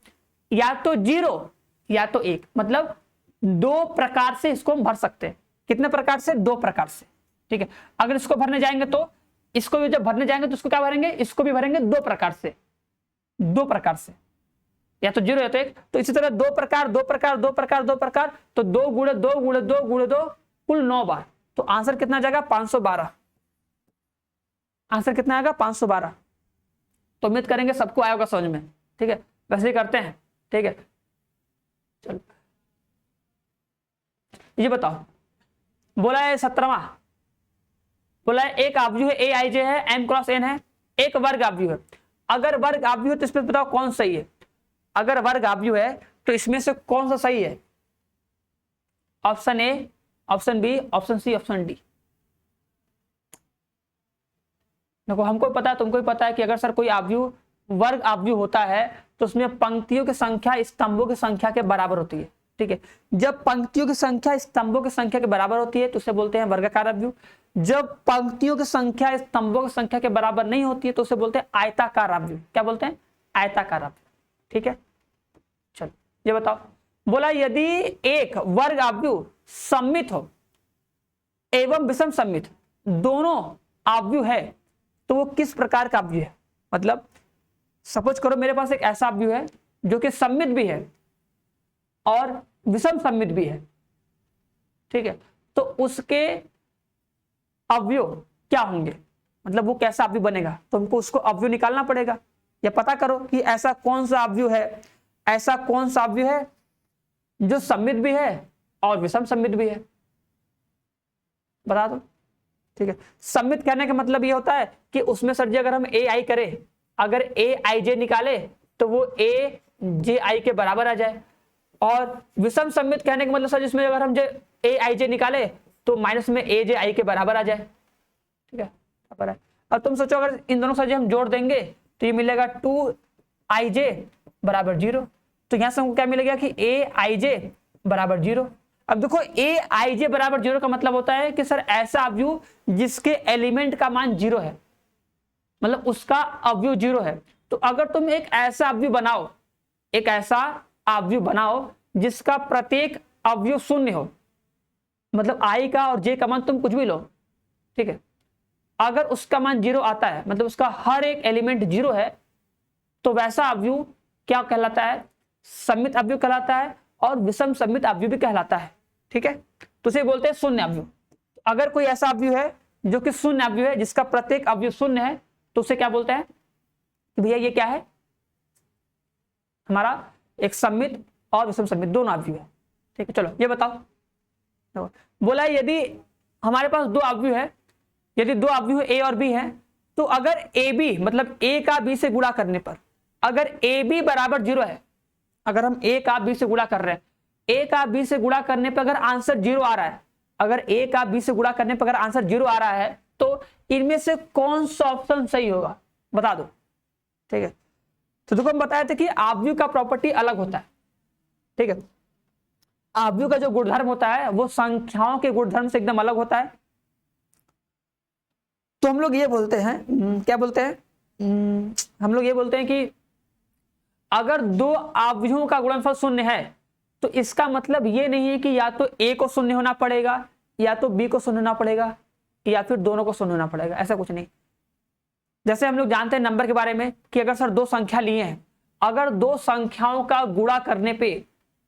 [SPEAKER 1] या तो 0 या तो 1, मतलब 2 प्रकार से इसको हम भर सकते हैं। कितने प्रकार से, 2 प्रकार से, ठीक है। अगर इसको भरने जाएंगे तो इसको भी जब भरने जाएंगे तो इसको क्या भरेंगे, इसको भी भरेंगे 2 प्रकार से, 2 प्रकार से, या तो 0 या तो 1। तो इसी तरह 2 प्रकार 2 प्रकार 2 प्रकार 2 प्रकार, तो 2 गुणे 2 गुणे 2 गुणे 2 कुल 9 बार। तो आंसर कितना आ जाएगा, 512। आंसर कितना आएगा, 512। तो उम्मीद करेंगे सबको आया होगा समझ में, ठीक है। वैसे ही करते हैं, ठीक है। चलो ये बताओ, बोला है 17वां, बोला है एक आव्यूह है Aij है, m क्रॉस n है, एक वर्ग आव्यूह है। अगर वर्ग आव्यूह है तो इसमें बताओ कौन सही है। अगर वर्ग आव्यूह है तो इसमें से कौन सा सही है, option A, option B, option C, option D. देखो हमको पता है, तुमको भी पता है कि अगर सर कोई आव्यूह वर्ग आव्यूह होता है तो उसमें पंक्तियों की संख्या स्तंभों की संख्या के बराबर होती है, ठीक है। जब पंक्तियों की संख्या स्तंभों की संख्या के बराबर होती है तो उसे बोलते हैं वर्गाकार आव्यूह। जब पंक्तियों की संख्या स्तंभों की संख्या के बराबर नहीं होती है तो उसे बोलते हैं आयताकार आव्यूह। क्या बोलते हैं, आयताकार आव्यूह, ठीक है। चलो ये बताओ, बोला यदि एक वर्ग आव्यूह सममित हो एवं विषम सममित दोनों आव्यूह है तो वो किस प्रकार का आव्यूह है। मतलब सपोज करो मेरे पास एक ऐसा आव्यूह है जो कि सममित भी है और विषम सममित भी है, ठीक है। तो उसके अवयव क्या होंगे, मतलब वो कैसा अवयव बनेगा, तो हमको उसको अवयव निकालना पड़ेगा। या पता करो कि ऐसा कौन सा अवयव है, ऐसा कौन सा अवयव है जो सममित भी है और विषम सममित भी है, बता दो, ठीक है। सममित कहने का मतलब ये होता है कि उसमें सर जी अगर हम ए आई करें, अगर ए आई जे निकाले तो वो ए जे आई के बराबर आ जाए। और विषम सममित कहने का मतलब सर जिसमें अगर हम ए आई जे निकाले तो माइनस में ए जे आई के बराबर आ जाए, ठीक है, बराबर है। अब तुम सोचो अगर इन दोनों सर जी हम जोड़ देंगे तो ये मिलेगा 2 आई जे बराबर 0। तो यहां से हमको क्या मिलेगा कि ए आई जे बराबर 0। अब देखो ए आई जे बराबर 0 का मतलब होता है कि सर ऐसा अवयव जिसके एलिमेंट का मान 0 है, मतलब उसका अवयव 0 है। तो अगर तुम एक ऐसा अवयव बनाओ, एक ऐसा अवयव बनाओ जिसका प्रत्येक अवयव 0 हो, मतलब आई का और जे का मान तुम कुछ भी लो, ठीक है, अगर उसका मान 0 आता है, मतलब उसका हर एक एलिमेंट 0 है, तो वैसा अवयव क्या कहलाता है, सममित अवयव कहलाता है और विषम सममित अवयव भी कहलाता है, ठीक है। तो उसे बोलते हैं शून्य अवयव। अगर कोई ऐसा अवयव है जो कि शून्य अवयव है, जिसका प्रत्येक अवयव 0 है, तो उसे क्या बोलते हैं, भैया ये क्या है, हमारा एक सममित और विषम सममित दोनों अवयव है, ठीक है। चलो ये बताओ, बोला यदि हमारे पास 2 अवयव है, यदि 2 अवयव ए और बी है, तो अगर ए बी मतलब ए का बी से गुणा करने पर अगर ए बी बराबर 0 है, अगर हम ए का बी से गुणा कर रहे हैं, ए का बी से गुणा करने पर अगर आंसर 0 आ रहा है, अगर ए का बी से गुणा करने पर अगर आंसर 0 आ रहा है, तो इनमें से कौन सा ऑप्शन सही होगा, बता दो, ठीक है। तो देखो हम बताए थे कि अवयव का प्रॉपर्टी अलग होता है, ठीक है। अवयव का जो गुणधर्म होता है वो संख्याओं के गुणधर्म से एकदम अलग होता है। तो हम लोग ये बोलते हैं, क्या बोलते हैं, हम लोग ये बोलते हैं कि अगर 2 अवयवों का गुणनफल 0 है तो इसका मतलब ये नहीं है कि या तो ए को 0 होना पड़ेगा या तो बी को 0 होना पड़ेगा या फिर दोनों को 0 होना पड़ेगा, ऐसा कुछ नहीं। जैसे हम लोग जानते हैं नंबर के बारे में कि अगर सर 2 संख्या लिए हैं, अगर 2 संख्याओं का गुणा करने पे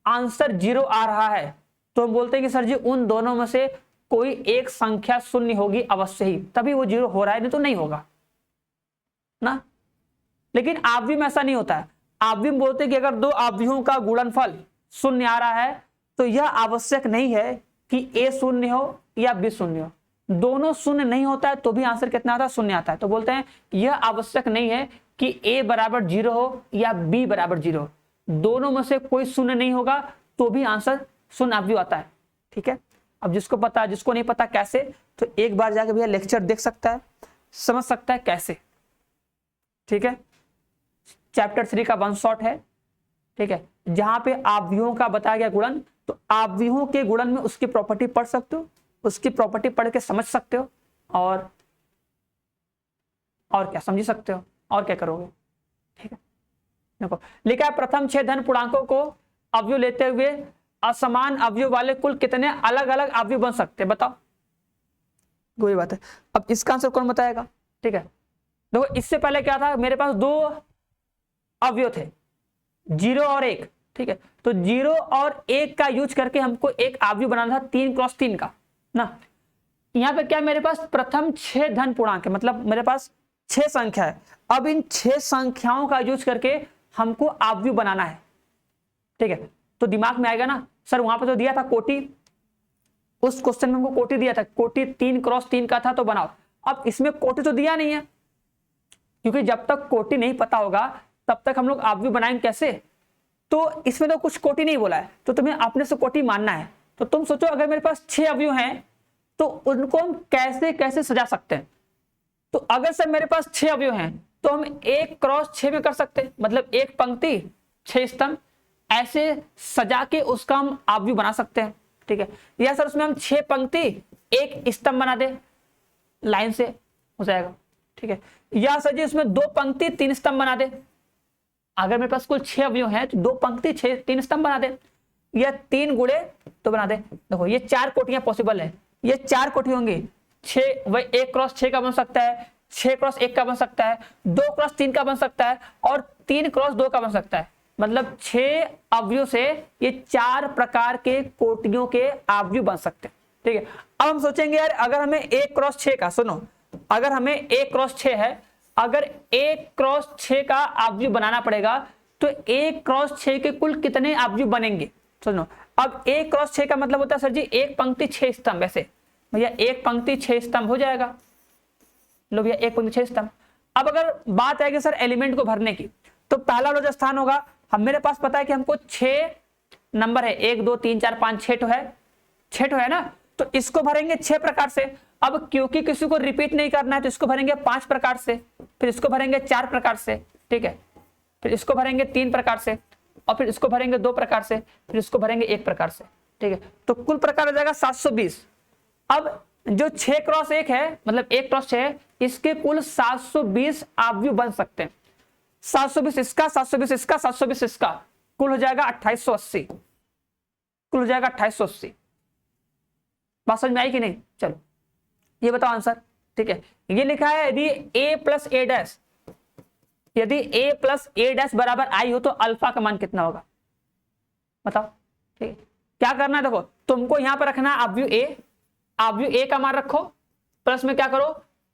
[SPEAKER 1] आंसर 0 आ रहा है तो हम बोलते हैं कि सर जी उन दोनों में से कोई एक संख्या 0 होगी अवश्य ही, तभी वो 0 हो रहा है, नहीं तो नहीं होगा ना। लेकिन अवयव में ऐसा नहीं होता है। अवयव में बोलते हैं कि अगर 2 अवयवों का गुणनफल 0 आ रहा है तो यह आवश्यक नहीं है कि ए 0 हो या बी 0 हो, दोनों 0 नहीं होता है तो भी आंसर कितना आता है, 0 आता है। तो बोलते हैं यह आवश्यक नहीं है कि a बराबर 0 हो या b बराबर 0 हो, दोनों में से कोई शून्य नहीं होगा तो भी आंसर शून्य अवयव आता है। ठीक है, अब जिसको पता है, जिसको नहीं पता कैसे, तो एक बार जाके भैया लेक्चर देख सकता है, समझ सकता है कैसे। ठीक है, चैप्टर 3 का वन शॉट है। ठीक है, जहां पे अवयवों का बताया गया गुणन, तो अवयवों के गुणन में उसकी प्रॉपर्टी पढ़ सकते हो, उसकी प्रॉपर्टी पढ़ के समझ सकते हो, और क्या समझ सकते हो, और क्या करोगे। ठीक है, देखो लिखा है प्रथम 6 धन पूर्णांकों को अवयव लेते हुए असमान अवयव वाले कुल कितने अलग अलग अवयव बन सकते हैं, बताओ। वही बात है, अब इसका आंसर कौन बताएगा। ठीक है, देखो इससे पहले क्या था, मेरे पास 2 अवयव थे, 0 और 1। ठीक है, तो 0 और 1 का यूज करके हमको एक अवयव बनाना था 3 क्रॉस 3 का ना। यहाँ पे क्या, मेरे पास प्रथम 6 धन पूर्णांक है, मतलब मेरे पास 6 संख्या है। अब इन 6 संख्याओं का यूज करके हमको अवयव बनाना है। ठीक है, तो दिमाग में आएगा ना, सर वहां पर तो दिया था कोटि, उस क्वेश्चन में हमको कोटि दिया था, कोटि 3 क्रॉस 3 का था, तो बनाओ। अब इसमें कोटि तो दिया नहीं है, क्योंकि जब तक कोटि नहीं पता होगा तब तक हम लोग अवयव बनाएंगे कैसे। तो इसमें तो कुछ कोटि नहीं बोला है, तो तुम्हें अपने से कोटि मानना है। तो तुम सोचो अगर मेरे पास 6 अवयव हैं तो उनको हम कैसे कैसे सजा सकते हैं। तो अगर सर मेरे पास 6 अवयव हैं तो हम 1 क्रॉस 6 में कर सकते हैं, मतलब 1 पंक्ति 6 स्तंभ, ऐसे सजा के उसका हम अवयव बना सकते हैं। ठीक है, या सर उसमें हम 6 पंक्ति 1 स्तंभ बना दे, लाइन से हो जाएगा। ठीक है, या सर जी उसमें 2 पंक्ति 3 स्तंभ बना दे। अगर मेरे पास कुल 6 अवयव हैं तो 2 पंक्ति 3 स्तंभ बना दे, या 3 गुणे तो बना दे। देखो ये 4 कोटियां पॉसिबल है, ये 4 कोटि होंगी। 6 वही 1 क्रॉस 6 का बन सकता है, 6 क्रॉस 1 का बन सकता है, 2 क्रॉस 3 का बन सकता है, और 3 क्रॉस 2 का बन सकता है। मतलब 6 अवयव से ये 4 प्रकार के कोटियों के अवयव बन सकते हैं। ठीक है, अब हम सोचेंगे यार अगर हमें 1 क्रॉस 6 का, सुनो, अगर हमें 1 क्रॉस 6 है, अगर 1 क्रॉस 6 का अवयव बनाना पड़ेगा तो 1 क्रॉस 6 के कुल कितने अवयव बनेंगे। सुनो, अब 1 क्रॉस 6 का मतलब होता है सर जी 1 पंक्ति 6 स्तंभ, ऐसे भैया 1 पंक्ति 6 स्तंभ हो जाएगा। लो भैया 1 पंक्ति 6 स्तंभ। अब अगर बात आएगी सर एलिमेंट को भरने की, तो पहला वाला जो स्थान होगा, हम मेरे पास पता है कि हमको 6 नंबर है, 1 2 3 4 5 6 तो है, 6 तो है ना, तो इसको भरेंगे 6 प्रकार से। अब क्योंकि किसी को रिपीट नहीं करना है तो इसको भरेंगे 5 प्रकार से, फिर इसको भरेंगे 4 प्रकार से। ठीक है, फिर इसको भरेंगे 3 प्रकार से, और फिर इसको भरेंगे 2 प्रकार से, फिर इसको भरेंगे 1 प्रकार से। ठीक है, तो कुल प्रकार हो जाएगा 720। अब जो 6 क्रॉस 1 है, मतलब 1 क्रॉस 6 है, इसके कुल 720 अवयव बन सकते हैं। 720 इसका, 720 इसका, 720 इसका, कुल हो जाएगा 2880, कुल हो जाएगा 2880। बात समझ में आई कि नहीं। चलो ये बताओ आंसर। ठीक है, ये लिखा है यदि a प्लस a डैश, यदि a प्लस a डैश बराबर i हो तो अल्फा का मान कितना होगा, बताओ। ठीक है, क्या करना है, देखो तुमको यहां पर रखना है अवयव a, अवयव a का मान रखो, प्लस में क्या करो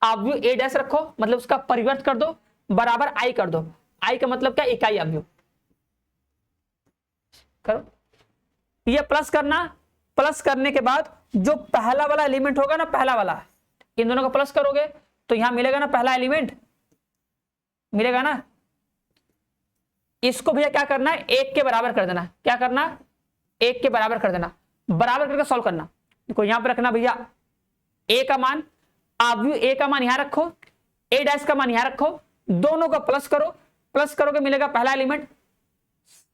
[SPEAKER 1] अवयव a डैश रखो, मतलब उसका परिवर्त कर दो, बराबर i कर दो। i का मतलब क्या, इकाई अवयव करो। ये प्लस करना, प्लस करने के बाद जो पहला वाला एलिमेंट होगा ना, पहला वाला, इन दोनों को प्लस करोगे तो यहां मिलेगा ना पहला एलिमेंट, मिलेगा ना। इसको भैया क्या करना है, 1 के बराबर कर देना। क्या करना, 1 के बराबर कर देना, बराबर करके सॉल्व करना। देखो यहां पर रखना भैया a का मान, अवयव a का मान यहां रखो, a डैश का मान यहां रखो, दोनों को प्लस करो, प्लस करोगे मिलेगा पहला एलिमेंट,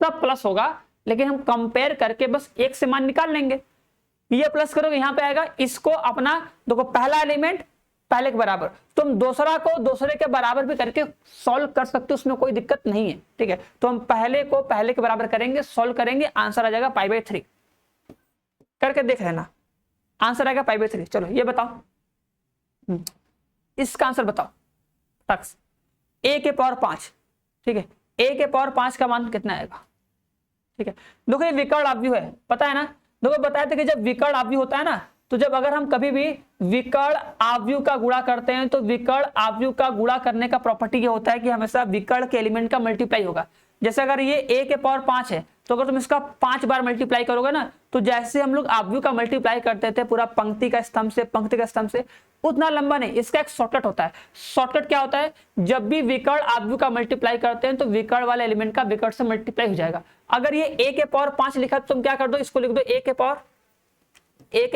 [SPEAKER 1] सब प्लस होगा, लेकिन हम कंपेयर करके बस 1 से मान निकाल लेंगे। ये प्लस करोगे यहां पे आएगा, इसको अपना देखो पहला एलिमेंट पहले के बराबर, तुम दूसरा को दूसरे के बराबर भी करके सॉल्व कर सकते हो, उसमें कोई दिक्कत नहीं है। ठीक है, तो हम पहले को पहले के बराबर करेंगे, सॉल्व करेंगे, आंसर आ जाएगा π/3। करके देख लेना, आंसर आएगा π/3। चलो ये बताओ, इसका आंसर बताओ टक्स, a के पावर 5। ठीक है, a के पावर 5 का मान कितना आएगा। ठीक है, देखो ये विकर्ण अवयव है, पता है ना। देखो बताया था कि जब विकर्ण अवयव होता है ना, तो जब अगर हम कभी भी विकर्ण अवयव का गुणा करते हैं तो विकर्ण अवयव का गुणा करने का प्रॉपर्टी ये होता है कि हमेशा विकर्ण के एलिमेंट का मल्टीप्लाई होगा। जैसे अगर ये a के पावर 5 है तो अगर तुम इसका 5 बार मल्टीप्लाई करोगे ना, तो जैसे हम लोग अवयव का मल्टीप्लाई करते थे पूरा पंक्ति का स्तंभ से पंक्ति का स्तंभ से, उतना लंबा नहीं, इसका एक शॉर्टकट होता है। शॉर्टकट क्या होता है, जब भी विकर्ण आव्यूह का मल्टीप्लाई करते हैं तो विकर्ण वाले एलिमेंट का विकर्ण से मल्टीप्लाई हो जाएगा। अगर ये a के पावर 5 लिखा तो तुम क्या कर दो, इसको लिख दो a के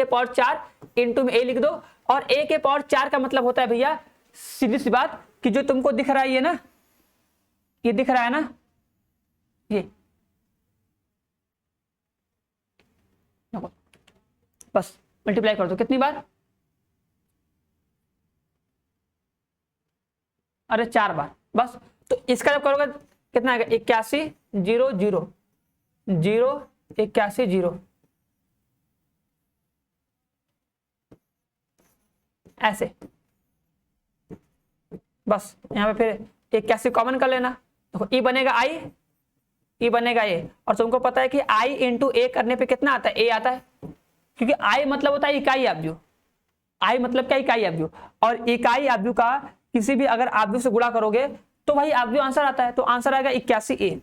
[SPEAKER 1] पावर 4 इंटू में a लिख दो। और a के पावर 4 का मतलब होता है भैया सीधी सी बात कि जो तुमको दिख रहा है ये ना, ये दिख रहा है ना, ये बस मल्टीप्लाई कर दो कितनी बार, अरे 4 बार बस। तो इसका जब करोगे कितना आएगा, 81 0 0 0 81 0 ऐसे, बस यहाँ पे फिर 81 कॉमन कर लेना। देखो ई बनेगा आई, ई बनेगा ए, और तुमको पता है कि आई इंटू ए करने पे कितना आता है, ए आता है, क्योंकि आई मतलब होता है इकाई आव्यूह। आई मतलब क्या, इकाई आव्यूह, और इकाई आव्यूह का किसी भी अगर आव्यूह से गुणा करोगे तो वही आव्यूह आंसर आता है। तो आंसर आएगा 81 ए।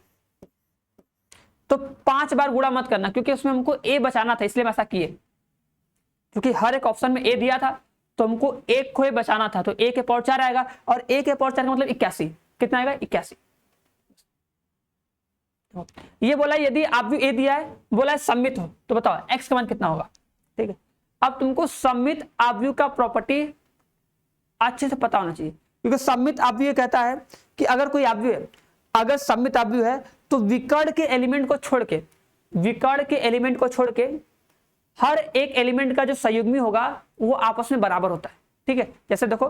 [SPEAKER 1] तो 5 बार गुणा मत करना, क्योंकि उसमें हमको ए बचाना था, इसलिए हम ऐसा किए, क्योंकि हर एक ऑप्शन में ए दिया था तो हमको एक को बचाना था। तो ए के पावर 4 आएगा, और ए के पावर 4 का मतलब 81, कितना आएगा 81। ये बोला यदि आव्यूह ए दिया है, बोला है सममित हो, तो बताओ एक्स का मान कितना होगा। ठीक है, अब तुमको सममित आव्यूह का प्रॉपर्टी अच्छे से पता होना चाहिए, क्योंकि सममित आव्यूह कहता है कि अगर कोई आव्यूह है, अगर सममित आव्यूह है तो विकर्ण के एलिमेंट को छोड़ के, विकर्ण के एलिमेंट को छोड़ के हर एक एलिमेंट का जो संयुग्मी होगा वो आपस में बराबर होता है। ठीक है, जैसे देखो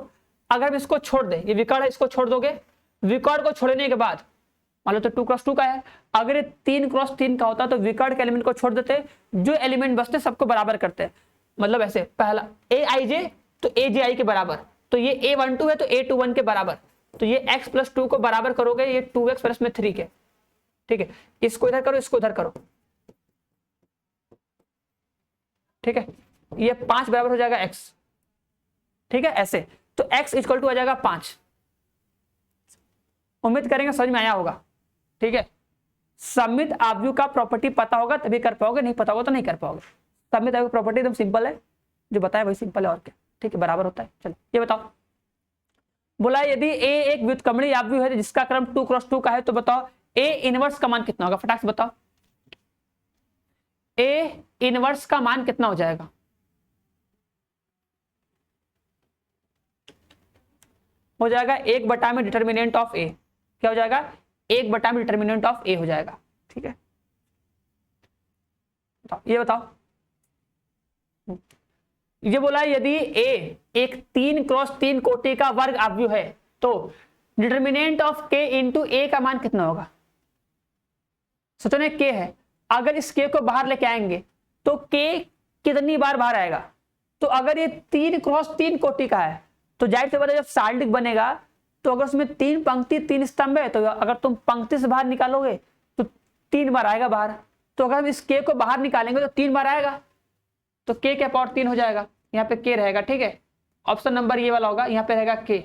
[SPEAKER 1] अगर हम इसको छोड़ दें, ये विकर्ण है, इसको छोड़ दोगे, विकर्ण को छोड़ने के बाद मान लो तो 2x2 का है, अगर ये 3x3 का होता तो विकर्ण के एलिमेंट को छोड़ देते, जो एलिमेंट बचते सबको बराबर करते। मतलब ऐसे पहला ए आई जे तो ए जे आई के बराबर, तो ये a12 है तो a21 के बराबर, तो ये x + 2 को बराबर करोगे ये 2x + 3 के। ठीक है, इसको इधर करो, इसको इधर करो। ठीक है, ये 5 बराबर हो जाएगा x। ठीक है, ऐसे तो x = आ जाएगा 5। उम्मीद करेंगे समझ में आया होगा। ठीक है, सममित आव्यूह का प्रॉपर्टी पता होगा तभी कर पाओगे, नहीं पता होगा तो नहीं कर पाओगे। सममित आव्यूह प्रॉपर्टी एकदम सिंपल है, जो बताया वही सिंपल है और क्या। ठीक है, बराबर होता है। चलो ये बताओ, बोला यदि a एक व्युत्क्रमणीय आव्यूह है जिसका क्रम 2x2 का है, तो बताओ a इनवर्स का मान कितना होगा, फटाक से बताओ। a इनवर्स का मान कितना हो जाएगा, हो जाएगा 1 में डिटर्मिनेंट ऑफ a। क्या हो जाएगा, 1 में डिटर्मिनेंट ऑफ a हो जाएगा। ठीक है, बताओ ये बताओ। ये बोला यदि a एक 3x3 कोटि का वर्ग आव्यूह है तो determinant of k into a का मान कितना होगा। सोचो ना, k है, अगर इस k को बाहर लेके आएंगे तो k कितनी बार बाहर आएगा। तो अगर ये 3x3 कोटि का है तो जाहिर सी बात है जब साल्डिक बनेगा तो अगर उसमें 3 पंक्ति 3 स्तंभ है तो अगर तुम पंक्ति से बाहर निकालोगे तो 3 बार आएगा बाहर। तो अगर हम इस k को बाहर निकालेंगे तो 3 बार आएगा, तो k के पावर 3 हो जाएगा, यहाँ पे k रहेगा। ठीक है, ऑप्शन नंबर ये वाला होगा, यहाँ पे रहेगा k।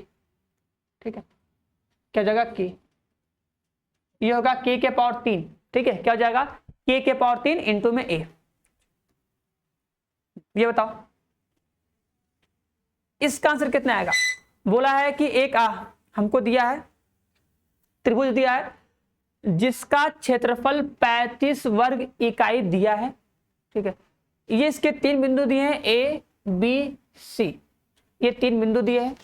[SPEAKER 1] ठीक है, क्या हो जाएगा k, ये होगा k के पावर 3। ठीक है, क्या हो जाएगा k के पावर 3 इंटू में a। ये बताओ इसका आंसर कितना आएगा। बोला है कि एक हमको दिया है त्रिभुज दिया है जिसका क्षेत्रफल 35 वर्ग इकाई दिया है। ठीक है, ये इसके 3 बिंदु दिए हैं a b c, ये 3 बिंदु दिए हैं।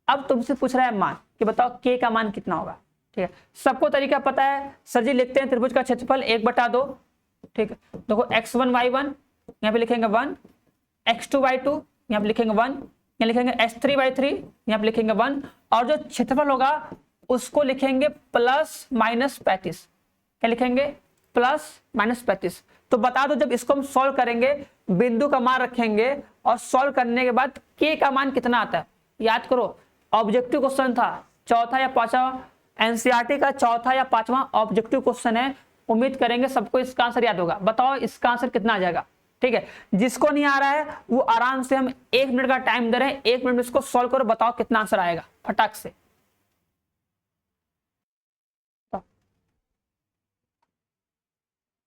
[SPEAKER 1] अब तुमसे पूछ रहा है मान कि बताओ k का मान कितना होगा। ठीक है, सबको तरीका पता है, सर जी लिखते हैं त्रिभुज का क्षेत्रफल 1/2। ठीक है, देखो x1 y1 यहाँ पे लिखेंगे 1, x2 y2 यहाँ पे लिखेंगे 1, यहाँ लिखेंगे x3 y3 यहाँ पे लिखेंगे 1, और जो क्षेत्रफल होगा उसको लिखेंगे ±35। क्या लिखेंगे, ±35। तो बता दो जब इसको हम सॉल्व करेंगे बिंदु का मान रखेंगे और सॉल्व करने के बाद k का मान कितना आता है। याद करो ऑब्जेक्टिव क्वेश्चन था, चौथा या पांचवा, एनसीईआरटी का चौथा या पांचवा ऑब्जेक्टिव क्वेश्चन है। उम्मीद करेंगे सबको इसका आंसर याद होगा। बताओ इसका आंसर कितना आ जाएगा। ठीक है, जिसको नहीं आ रहा है वो आराम से, हम 1 मिनट का टाइम दे रहे हैं, 1 मिनट में इसको सॉल्व करो, बताओ कितना आंसर आएगा फटाक से।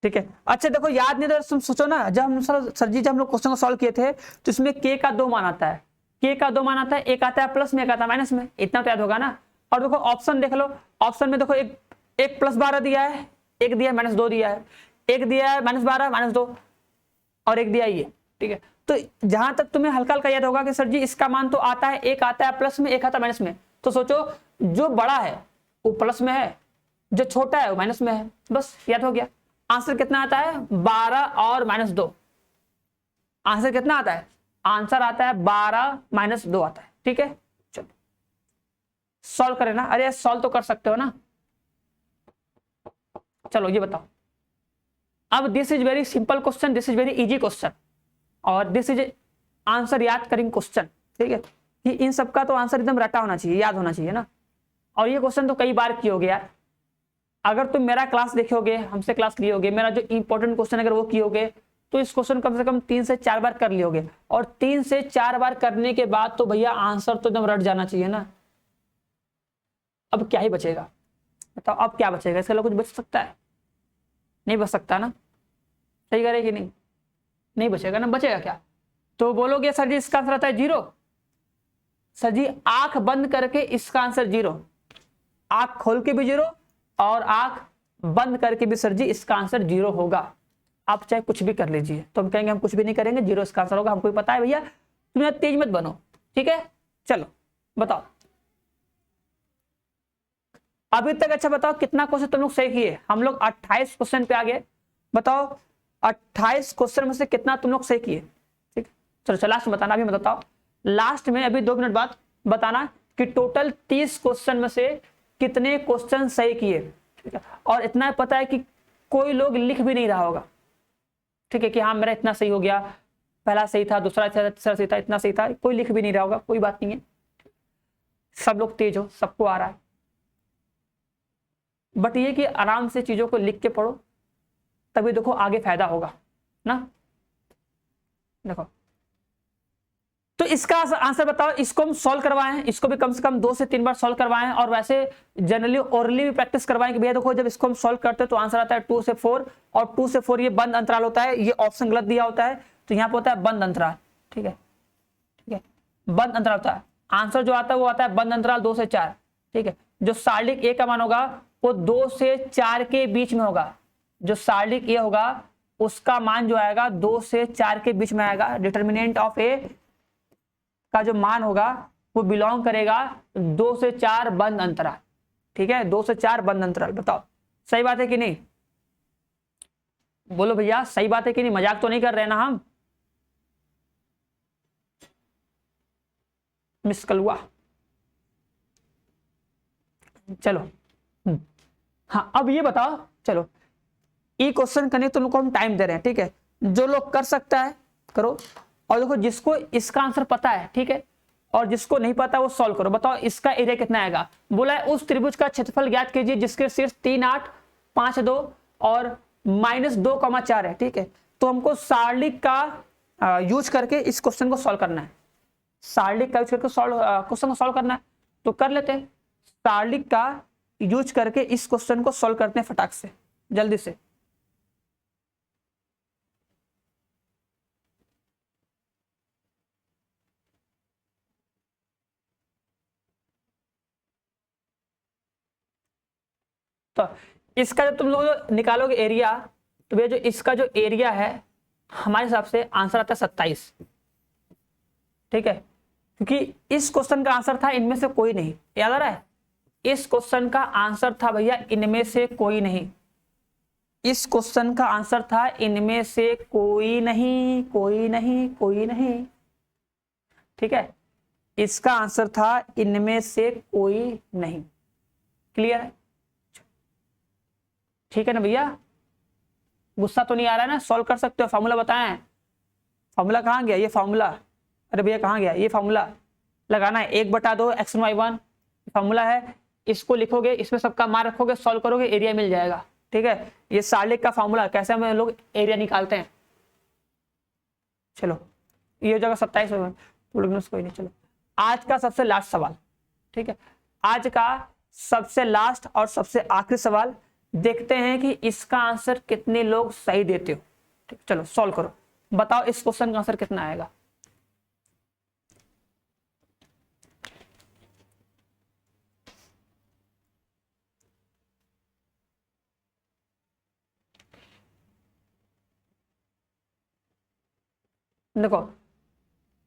[SPEAKER 1] ठीक है, अच्छा देखो याद नहीं तो तुम सोचो ना, जब हम सर जी जब हम लोग क्वेश्चन को सॉल्व किए थे तो इसमें k का 2 मान आता है, के का 2 मान आता है, एक आता है प्लस में, एक आता है माइनस में, इतना तो याद होगा ना। और देखो ऑप्शन देख लो, ऑप्शन में देखो एक प्लस 12 दिया है, एक दिया है माइनस 2 दिया है, एक दिया है माइनस 12 माइनस 2, और एक दिया ये, ठीक है। तो जहां तक तुम्हें हल्का हल्का याद होगा कि सर जी इसका मान तो आता है, एक आता है प्लस में, एक आता है माइनस में, तो सोचो जो बड़ा है वो प्लस में है, जो छोटा है वो माइनस में है, बस याद हो गया। आंसर कितना आता है 12 और -2। आंसर कितना आता है, आंसर आता है 12 -2 आता है, ठीक है। चलो सॉल्व करें ना, अरे सॉल्व तो कर सकते हो ना। चलो ये बताओ, अब this is very simple question, this is very easy question, और दिस इज आंसर याद करेंगे क्वेश्चन, ठीक है। कि इन सबका तो आंसर एकदम रटा होना चाहिए, याद होना चाहिए ना। और ये क्वेश्चन तो कई बार किए होगे यार, अगर तुम मेरा क्लास देखोगे, हमसे क्लास लिए होगे, मेरा जो इंपॉर्टेंट क्वेश्चन अगर वो किए तो इस क्वेश्चन कम से कम 3 से 4 बार कर लियोगे, और 3 से 4 बार करने के बाद तो भैया आंसर तो एकदम रट जाना चाहिए ना। अब क्या ही बचेगा बताओ, अब क्या बचेगा, इसके अलावा कुछ बच सकता है? नहीं बच सकता ना, सही करे कि नहीं? नहीं बचेगा ना, बचेगा क्या? तो बोलोगे सर जी इसका आंसर आता है 0। सर जी आंख बंद करके इसका आंसर 0, आंख खोल के भी 0 और आंख बंद करके भी सर जी इसका आंसर 0 होगा। आप चाहे कुछ भी कर लीजिए, तो हम कहेंगे हम कुछ भी नहीं करेंगे, 0 इसका आंसर होगा, हमको पता है भैया, तुम्हें तेज मत बनो, ठीक है। चलो बताओ अभी तक, अच्छा बताओ कितना क्वेश्चन तुम लोग सही किए? हम लोग 28 क्वेश्चन पे आ गए, बताओ 28 क्वेश्चन में से कितना तुम लोग सही किए? ठीक, चलो लास्ट में बताना, अभी मैं बताओ लास्ट में, अभी 2 मिनट बाद बताना कि टोटल 30 क्वेश्चन में से कितने क्वेश्चन सही किए, ठीक है। और इतना पता है कि कोई लोग लिख भी नहीं रहा होगा, ठीक है, कि हाँ मेरा इतना सही हो गया, पहला सही था, दूसरा सही था, तीसरा सही था, इतना सही था, कोई लिख भी नहीं रहा होगा, कोई बात नहीं है, सब लोग तेज हो, सबको आ रहा है। बट ये कि आराम से चीजों को लिख के पढ़ो, तभी देखो आगे फायदा होगा ना। देखो तो इसका आंसर बताओ, इसको हम सॉल्व करवाएं, इसको भी कम से कम 2 से 3 बार सॉल्व करवाएं, और वैसे जनरली ओरली भी प्रैक्टिस करवाएं कि भैया देखो जब इसको हम सॉल्व करते हैं तो आंसर आता है 2 से 4, और 2 से 4 ये बंद अंतराल होता है, ये ऑप्शन गलत दिया होता है, तो यहाँ पे होता है बंद अंतराल, ठीक है, ठीक है, बंद अंतराल होता है। आंसर जो आता है वो आता है बंद अंतराल 2 से 4, ठीक है। जो सारणिक ए का मान होगा वो 2 से 4 के बीच में होगा, जो सारणिक ए होगा उसका मान जो आएगा 2 से 4 के बीच में आएगा। डिटर्मिनेंट ऑफ ए का जो मान होगा वो बिलोंग करेगा 2 से 4 बंद अंतराल, ठीक है, 2 से 4 बंद अंतराल। बताओ सही बात है कि नहीं? बोलो भैया सही बात है कि नहीं? मजाक तो नहीं कर रहे ना हम? मिस कल हुआ, चलो हाँ अब ये बताओ, चलो ये क्वेश्चन करने तुम लोग को हम टाइम दे रहे हैं, ठीक है, जो लोग कर सकता है करो, और देखो जिसको इसका आंसर पता है, ठीक है, और जिसको नहीं पता वो सॉल्व करो। बताओ इसका एरिया कितना आएगा? बोला है उस त्रिभुज का क्षेत्रफल ज्ञात कीजिए जिसके शीर्ष 3 8 5 2 और -2,4 है, ठीक है। तो हमको सारणिक का यूज करके इस क्वेश्चन को सॉल्व करना है, सारणिक का यूज करके क्वेश्चन को सॉल्व करना है, तो कर लेते हैं। सारणिक का यूज करके इस क्वेश्चन को सॉल्व करते हैं फटाक से, जल्दी से। तो इसका जब तुम लोग निकालोगे एरिया, तो भैया जो इसका जो एरिया है हमारे हिसाब से आंसर आता है 27, ठीक है, क्योंकि इस क्वेश्चन का आंसर था इनमें से कोई नहीं, याद आ रहा है? इस क्वेश्चन का आंसर था भैया इनमें से कोई नहीं, इस क्वेश्चन का आंसर था इनमें से कोई नहीं, कोई नहीं, कोई नहीं, ठीक है, इसका आंसर था इनमें से कोई नहीं। क्लियर है? ठीक है ना भैया? गुस्सा तो नहीं आ रहा है ना? सॉल्व कर सकते हो? फॉर्मूला बताएं, फॉर्मूला कहाँ गया? ये फॉर्मूला, अरे भैया कहाँ गया? ये फॉर्मूला लगाना है, 1/2 x1y1 फॉर्मूला है, इसको लिखोगे, इसमें सबका मान रखोगे, सॉल्व करोगे, एरिया मिल जाएगा, ठीक है। ये सारणिक का फॉर्मूला, कैसे हम लोग एरिया निकालते हैं। चलो ये हो जाएगा 27, कोई नहीं। चलो आज का सबसे लास्ट सवाल, ठीक है, आज का सबसे लास्ट और सबसे आखिरी सवाल, देखते हैं कि इसका आंसर कितने लोग सही देते हो, ठीक, चलो सॉल्व करो, बताओ इस क्वेश्चन का आंसर कितना आएगा। देखो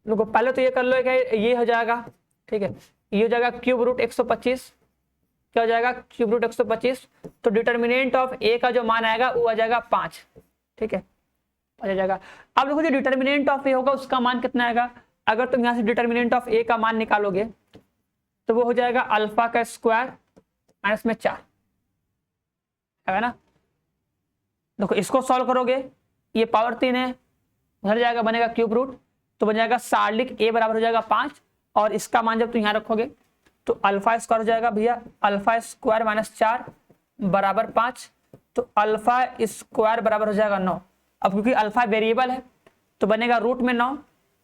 [SPEAKER 1] देखो पहले तो ये कर लो कि ये हो जाएगा, ठीक है, ये हो जाएगा क्यूब रूट 125, क्या हो जाएगा क्यूब रूट 125, तो डिटर्मिनेंट ऑफ ए का जो मान आएगा वो आ जाएगा 5, ठीक है, आ जाएगा। अब देखो जो डिटर्मिनेंट ऑफ ए होगा उसका मान कितना आएगा, अगर तुम यहां से डिटर्मिनेंट ऑफ ए का मान निकालोगे तो वो हो जाएगा अल्फा का स्क्वायर माइनस में 4 है ना। देखो इसको सॉल्व करोगे, ये पावर 3 है, उधर जाएगा बनेगा क्यूब रूट, तो बन जाएगा सार्लिक ए बराबर हो जाएगा 5, और इसका मान जब तुम यहां रखोगे तो अल्फा स्क्वायर हो जाएगा भैया अल्फा स्क्वायर माइनस 4 बराबर 5, तो अल्फा स्क्वायर बराबर हो जाएगा 9। अब क्योंकि अल्फा वेरिएबल है तो बनेगा रूट में 9,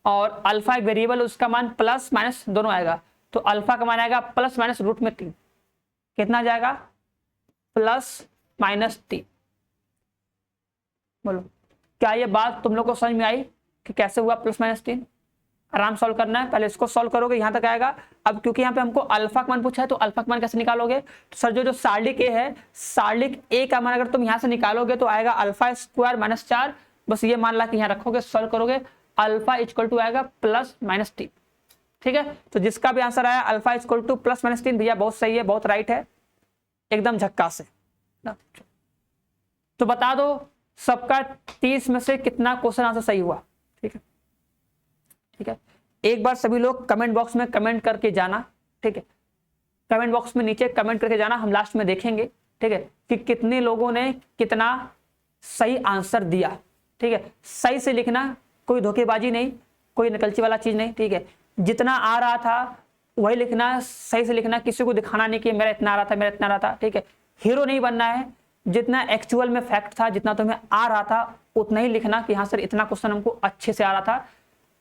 [SPEAKER 1] और अल्फा वेरिएबल उसका मान प्लस माइनस दोनों आएगा, तो अल्फा का मान आएगा प्लस माइनस रूट में 3, कितना जाएगा प्लस माइनस 3। बोलो क्या ये बात तुम लोग को समझ में आई कि कैसे हुआ प्लस माइनस 3? आराम सॉल्व करना है, पहले इसको सॉल्व करोगे यहां तक आएगा। अब क्योंकि यहाँ पे हमको अल्फा का मान पूछा है तो अल्फा का मान कैसे निकालोगे, तो सर जो सार्लिक ए है, सार्लिक ए का मान अगर तुम यहां से निकालोगे तो आएगा अल्फा स्क्वायर माइनस 4, बस ये मान ला कि यहाँ रखोगे, सॉल्व करोगे अल्फा इक्वल टू आएगा प्लस माइनस 3, ठीक है। तो जिसका भी आंसर आया alpha equal two plus minus 3, भैया बहुत सही है, बहुत राइट है, एकदम झक्कास है। तो बता दो सबका 30 में से कितना क्वेश्चन आंसर सही हुआ, ठीक है, ठीक है। एक बार सभी लोग कमेंट बॉक्स में कमेंट करके जाना, ठीक है, कमेंट बॉक्स में नीचे कमेंट करके जाना, हम लास्ट में देखेंगे, ठीक है, कि कितने लोगों ने कितना सही आंसर दिया, ठीक है। सही से लिखना, कोई धोखेबाजी नहीं, कोई नकलची वाला चीज नहीं, ठीक है। जितना आ रहा था वही लिखना, सही से लिखना, किसी को दिखाना नहीं कि मेरा इतना आ रहा था, मेरा इतना आ रहा था, ठीक है। हीरो नहीं बनना है, जितना एक्चुअल में फैक्ट था, जितना तुम्हें आ रहा था उतना ही लिखना कि हाँ सर इतना क्वेश्चन हमको अच्छे से आ रहा था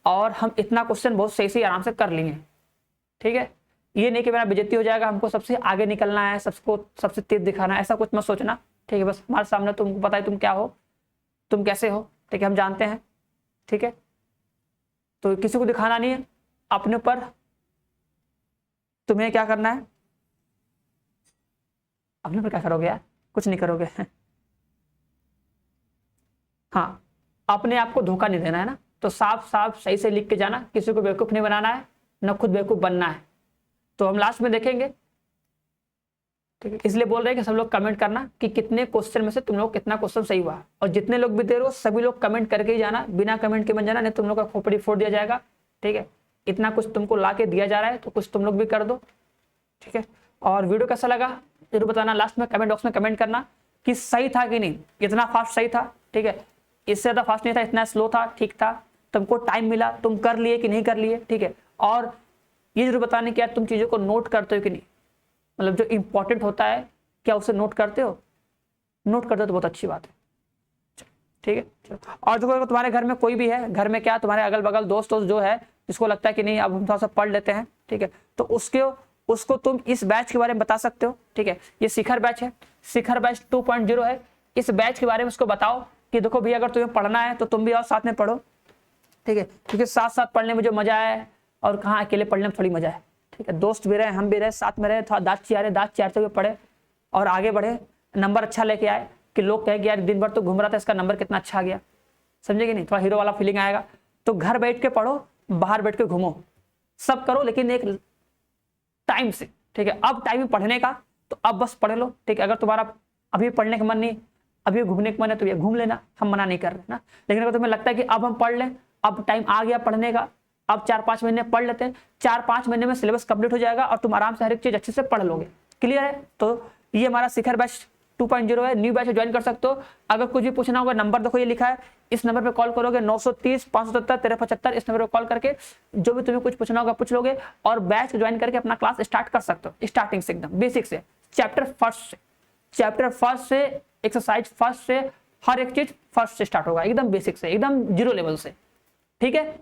[SPEAKER 1] और हम इतना क्वेश्चन बहुत सही से आराम से कर लिए, ठीक है। ये नहीं कि मेरा बेइज्जती हो जाएगा, हमको सबसे आगे निकलना है, सबको सबसे तेज दिखाना है, ऐसा कुछ मत सोचना, ठीक है। बस हमारे सामने तुमको पता है तुम क्या हो, तुम कैसे हो, ठीक है, हम जानते हैं, ठीक है। तो किसी को दिखाना नहीं है, अपने ऊपर तुम्हें क्या करना है, अपने ऊपर क्या करोगे यार, कुछ नहीं करोगे हाँ, अपने आप को धोखा नहीं देना है ना, तो साफ साफ सही से लिख के जाना, किसी को बेवकूफ नहीं बनाना है, न खुद बेवकूफ बनना है। तो हम लास्ट में देखेंगे, ठीक है, इसलिए बोल रहे हैं कि सब लोग कमेंट करना कि कितने क्वेश्चन में से तुम लोग कितना क्वेश्चन सही हुआ, और जितने लोग भी दे रहे हो सभी लोग कमेंट करके ही जाना, बिना कमेंट के बन जाना, नहीं तुम लोग का खोपड़ी फोड़ दिया जाएगा, ठीक है। इतना कुछ तुमको ला के दिया जा रहा है तो कुछ तुम लोग भी कर दो, ठीक है। और वीडियो कैसा लगा जरूर बताना, लास्ट में कमेंट बॉक्स में कमेंट करना कि सही था कि नहीं, इतना फास्ट सही था, ठीक है, इससे ज्यादा फास्ट नहीं था, इतना स्लो था, ठीक था, तुमको टाइम मिला, तुम कर लिए कि नहीं कर लिए, ठीक है। और ये जरूर बताने कि यार तुम चीजों को नोट करते हो कि नहीं, मतलब जो इंपॉर्टेंट होता है क्या उसे नोट करते हो, नोट करते हो तो बहुत अच्छी बात है, ठीक है। चलो, और देखो तुम्हारे घर में कोई भी है, घर में क्या तुम्हारे अगल बगल दोस्त जो है जिसको लगता है कि नहीं अब हम थोड़ा सा पढ़ लेते हैं, ठीक है, तो उसको तुम इस बैच के बारे में बता सकते हो, ठीक है। ये शिखर बैच है, शिखर बैच 2.0 है, इस बैच के बारे में उसको बताओ कि देखो भैया अगर तुम्हें पढ़ना है तो तुम भी आओ साथ में पढ़ो, ठीक है, क्योंकि साथ साथ पढ़ने में जो मजा है और कहाँ अकेले पढ़ने में थोड़ी मजा है, ठीक है। दोस्त भी रहे, हम भी रहे, साथ में रहे, थोड़ा दांत चियारते हुए पढ़े और आगे बढ़े, नंबर अच्छा लेके आए कि लोग कहे कि यार दिन भर तो घूम रहा था, इसका नंबर कितना अच्छा आ गया, समझे कि नहीं, थोड़ा हीरो वाला फीलिंग आएगा। तो घर बैठ के पढ़ो, बाहर बैठ के घूमो, सब करो, लेकिन एक टाइम से, ठीक है। अब टाइम है पढ़ने का तो अब बस पढ़ लो, ठीक है। अगर तुम्हारा अभी पढ़ने का मन नहीं, अभी घूमने का मन है तो ये घूम लेना, हम मना नहीं कर रहे ना, लेकिन अगर तुम्हें लगता है कि अब हम पढ़ लें, अब टाइम आ गया पढ़ने का, अब 4-5 महीने पढ़ लेते हैं, 4-5 महीने में सिलेबस कंप्लीट हो जाएगा और तुम आराम से हर एक चीज अच्छे से पढ़ लोगे, क्लियर है। तो ये हमारा शिखर बैच 2.0 है, न्यू बैच ज्वाइन कर सकते हो। अगर कुछ भी पूछना होगा नंबर देखो ये लिखा है, इस नंबर पे कॉल करोगे 930 577 1375, इस नंबर पे कॉल करके जो भी तुम्हें कुछ पूछना होगा पूछ लोगे और बैच ज्वाइन करके अपना क्लास स्टार्ट कर सकते हो, स्टार्टिंग से एकदम बेसिक से, चैप्टर फर्स्ट से एक्सरसाइज फर्स्ट से हर एक चीज फर्स्ट से स्टार्ट होगा, एकदम बेसिक से, एकदम जीरो लेवल से, ठीक है।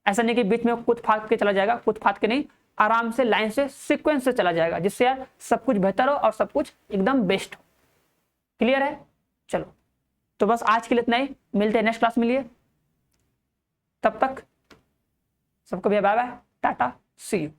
[SPEAKER 1] ऐसा नहीं कि बीच में कुछ फाड़ के चला जाएगा, कुछ फाड़ के नहीं, आराम से लाइन से सीक्वेंस से चला जाएगा, जिससे यार सब कुछ बेहतर हो और सब कुछ एकदम बेस्ट हो, क्लियर है। चलो तो बस आज के लिए इतना ही, मिलते हैं नेक्स्ट क्लास में, लिए तब तक सबको भैया bye bye, tata, see you.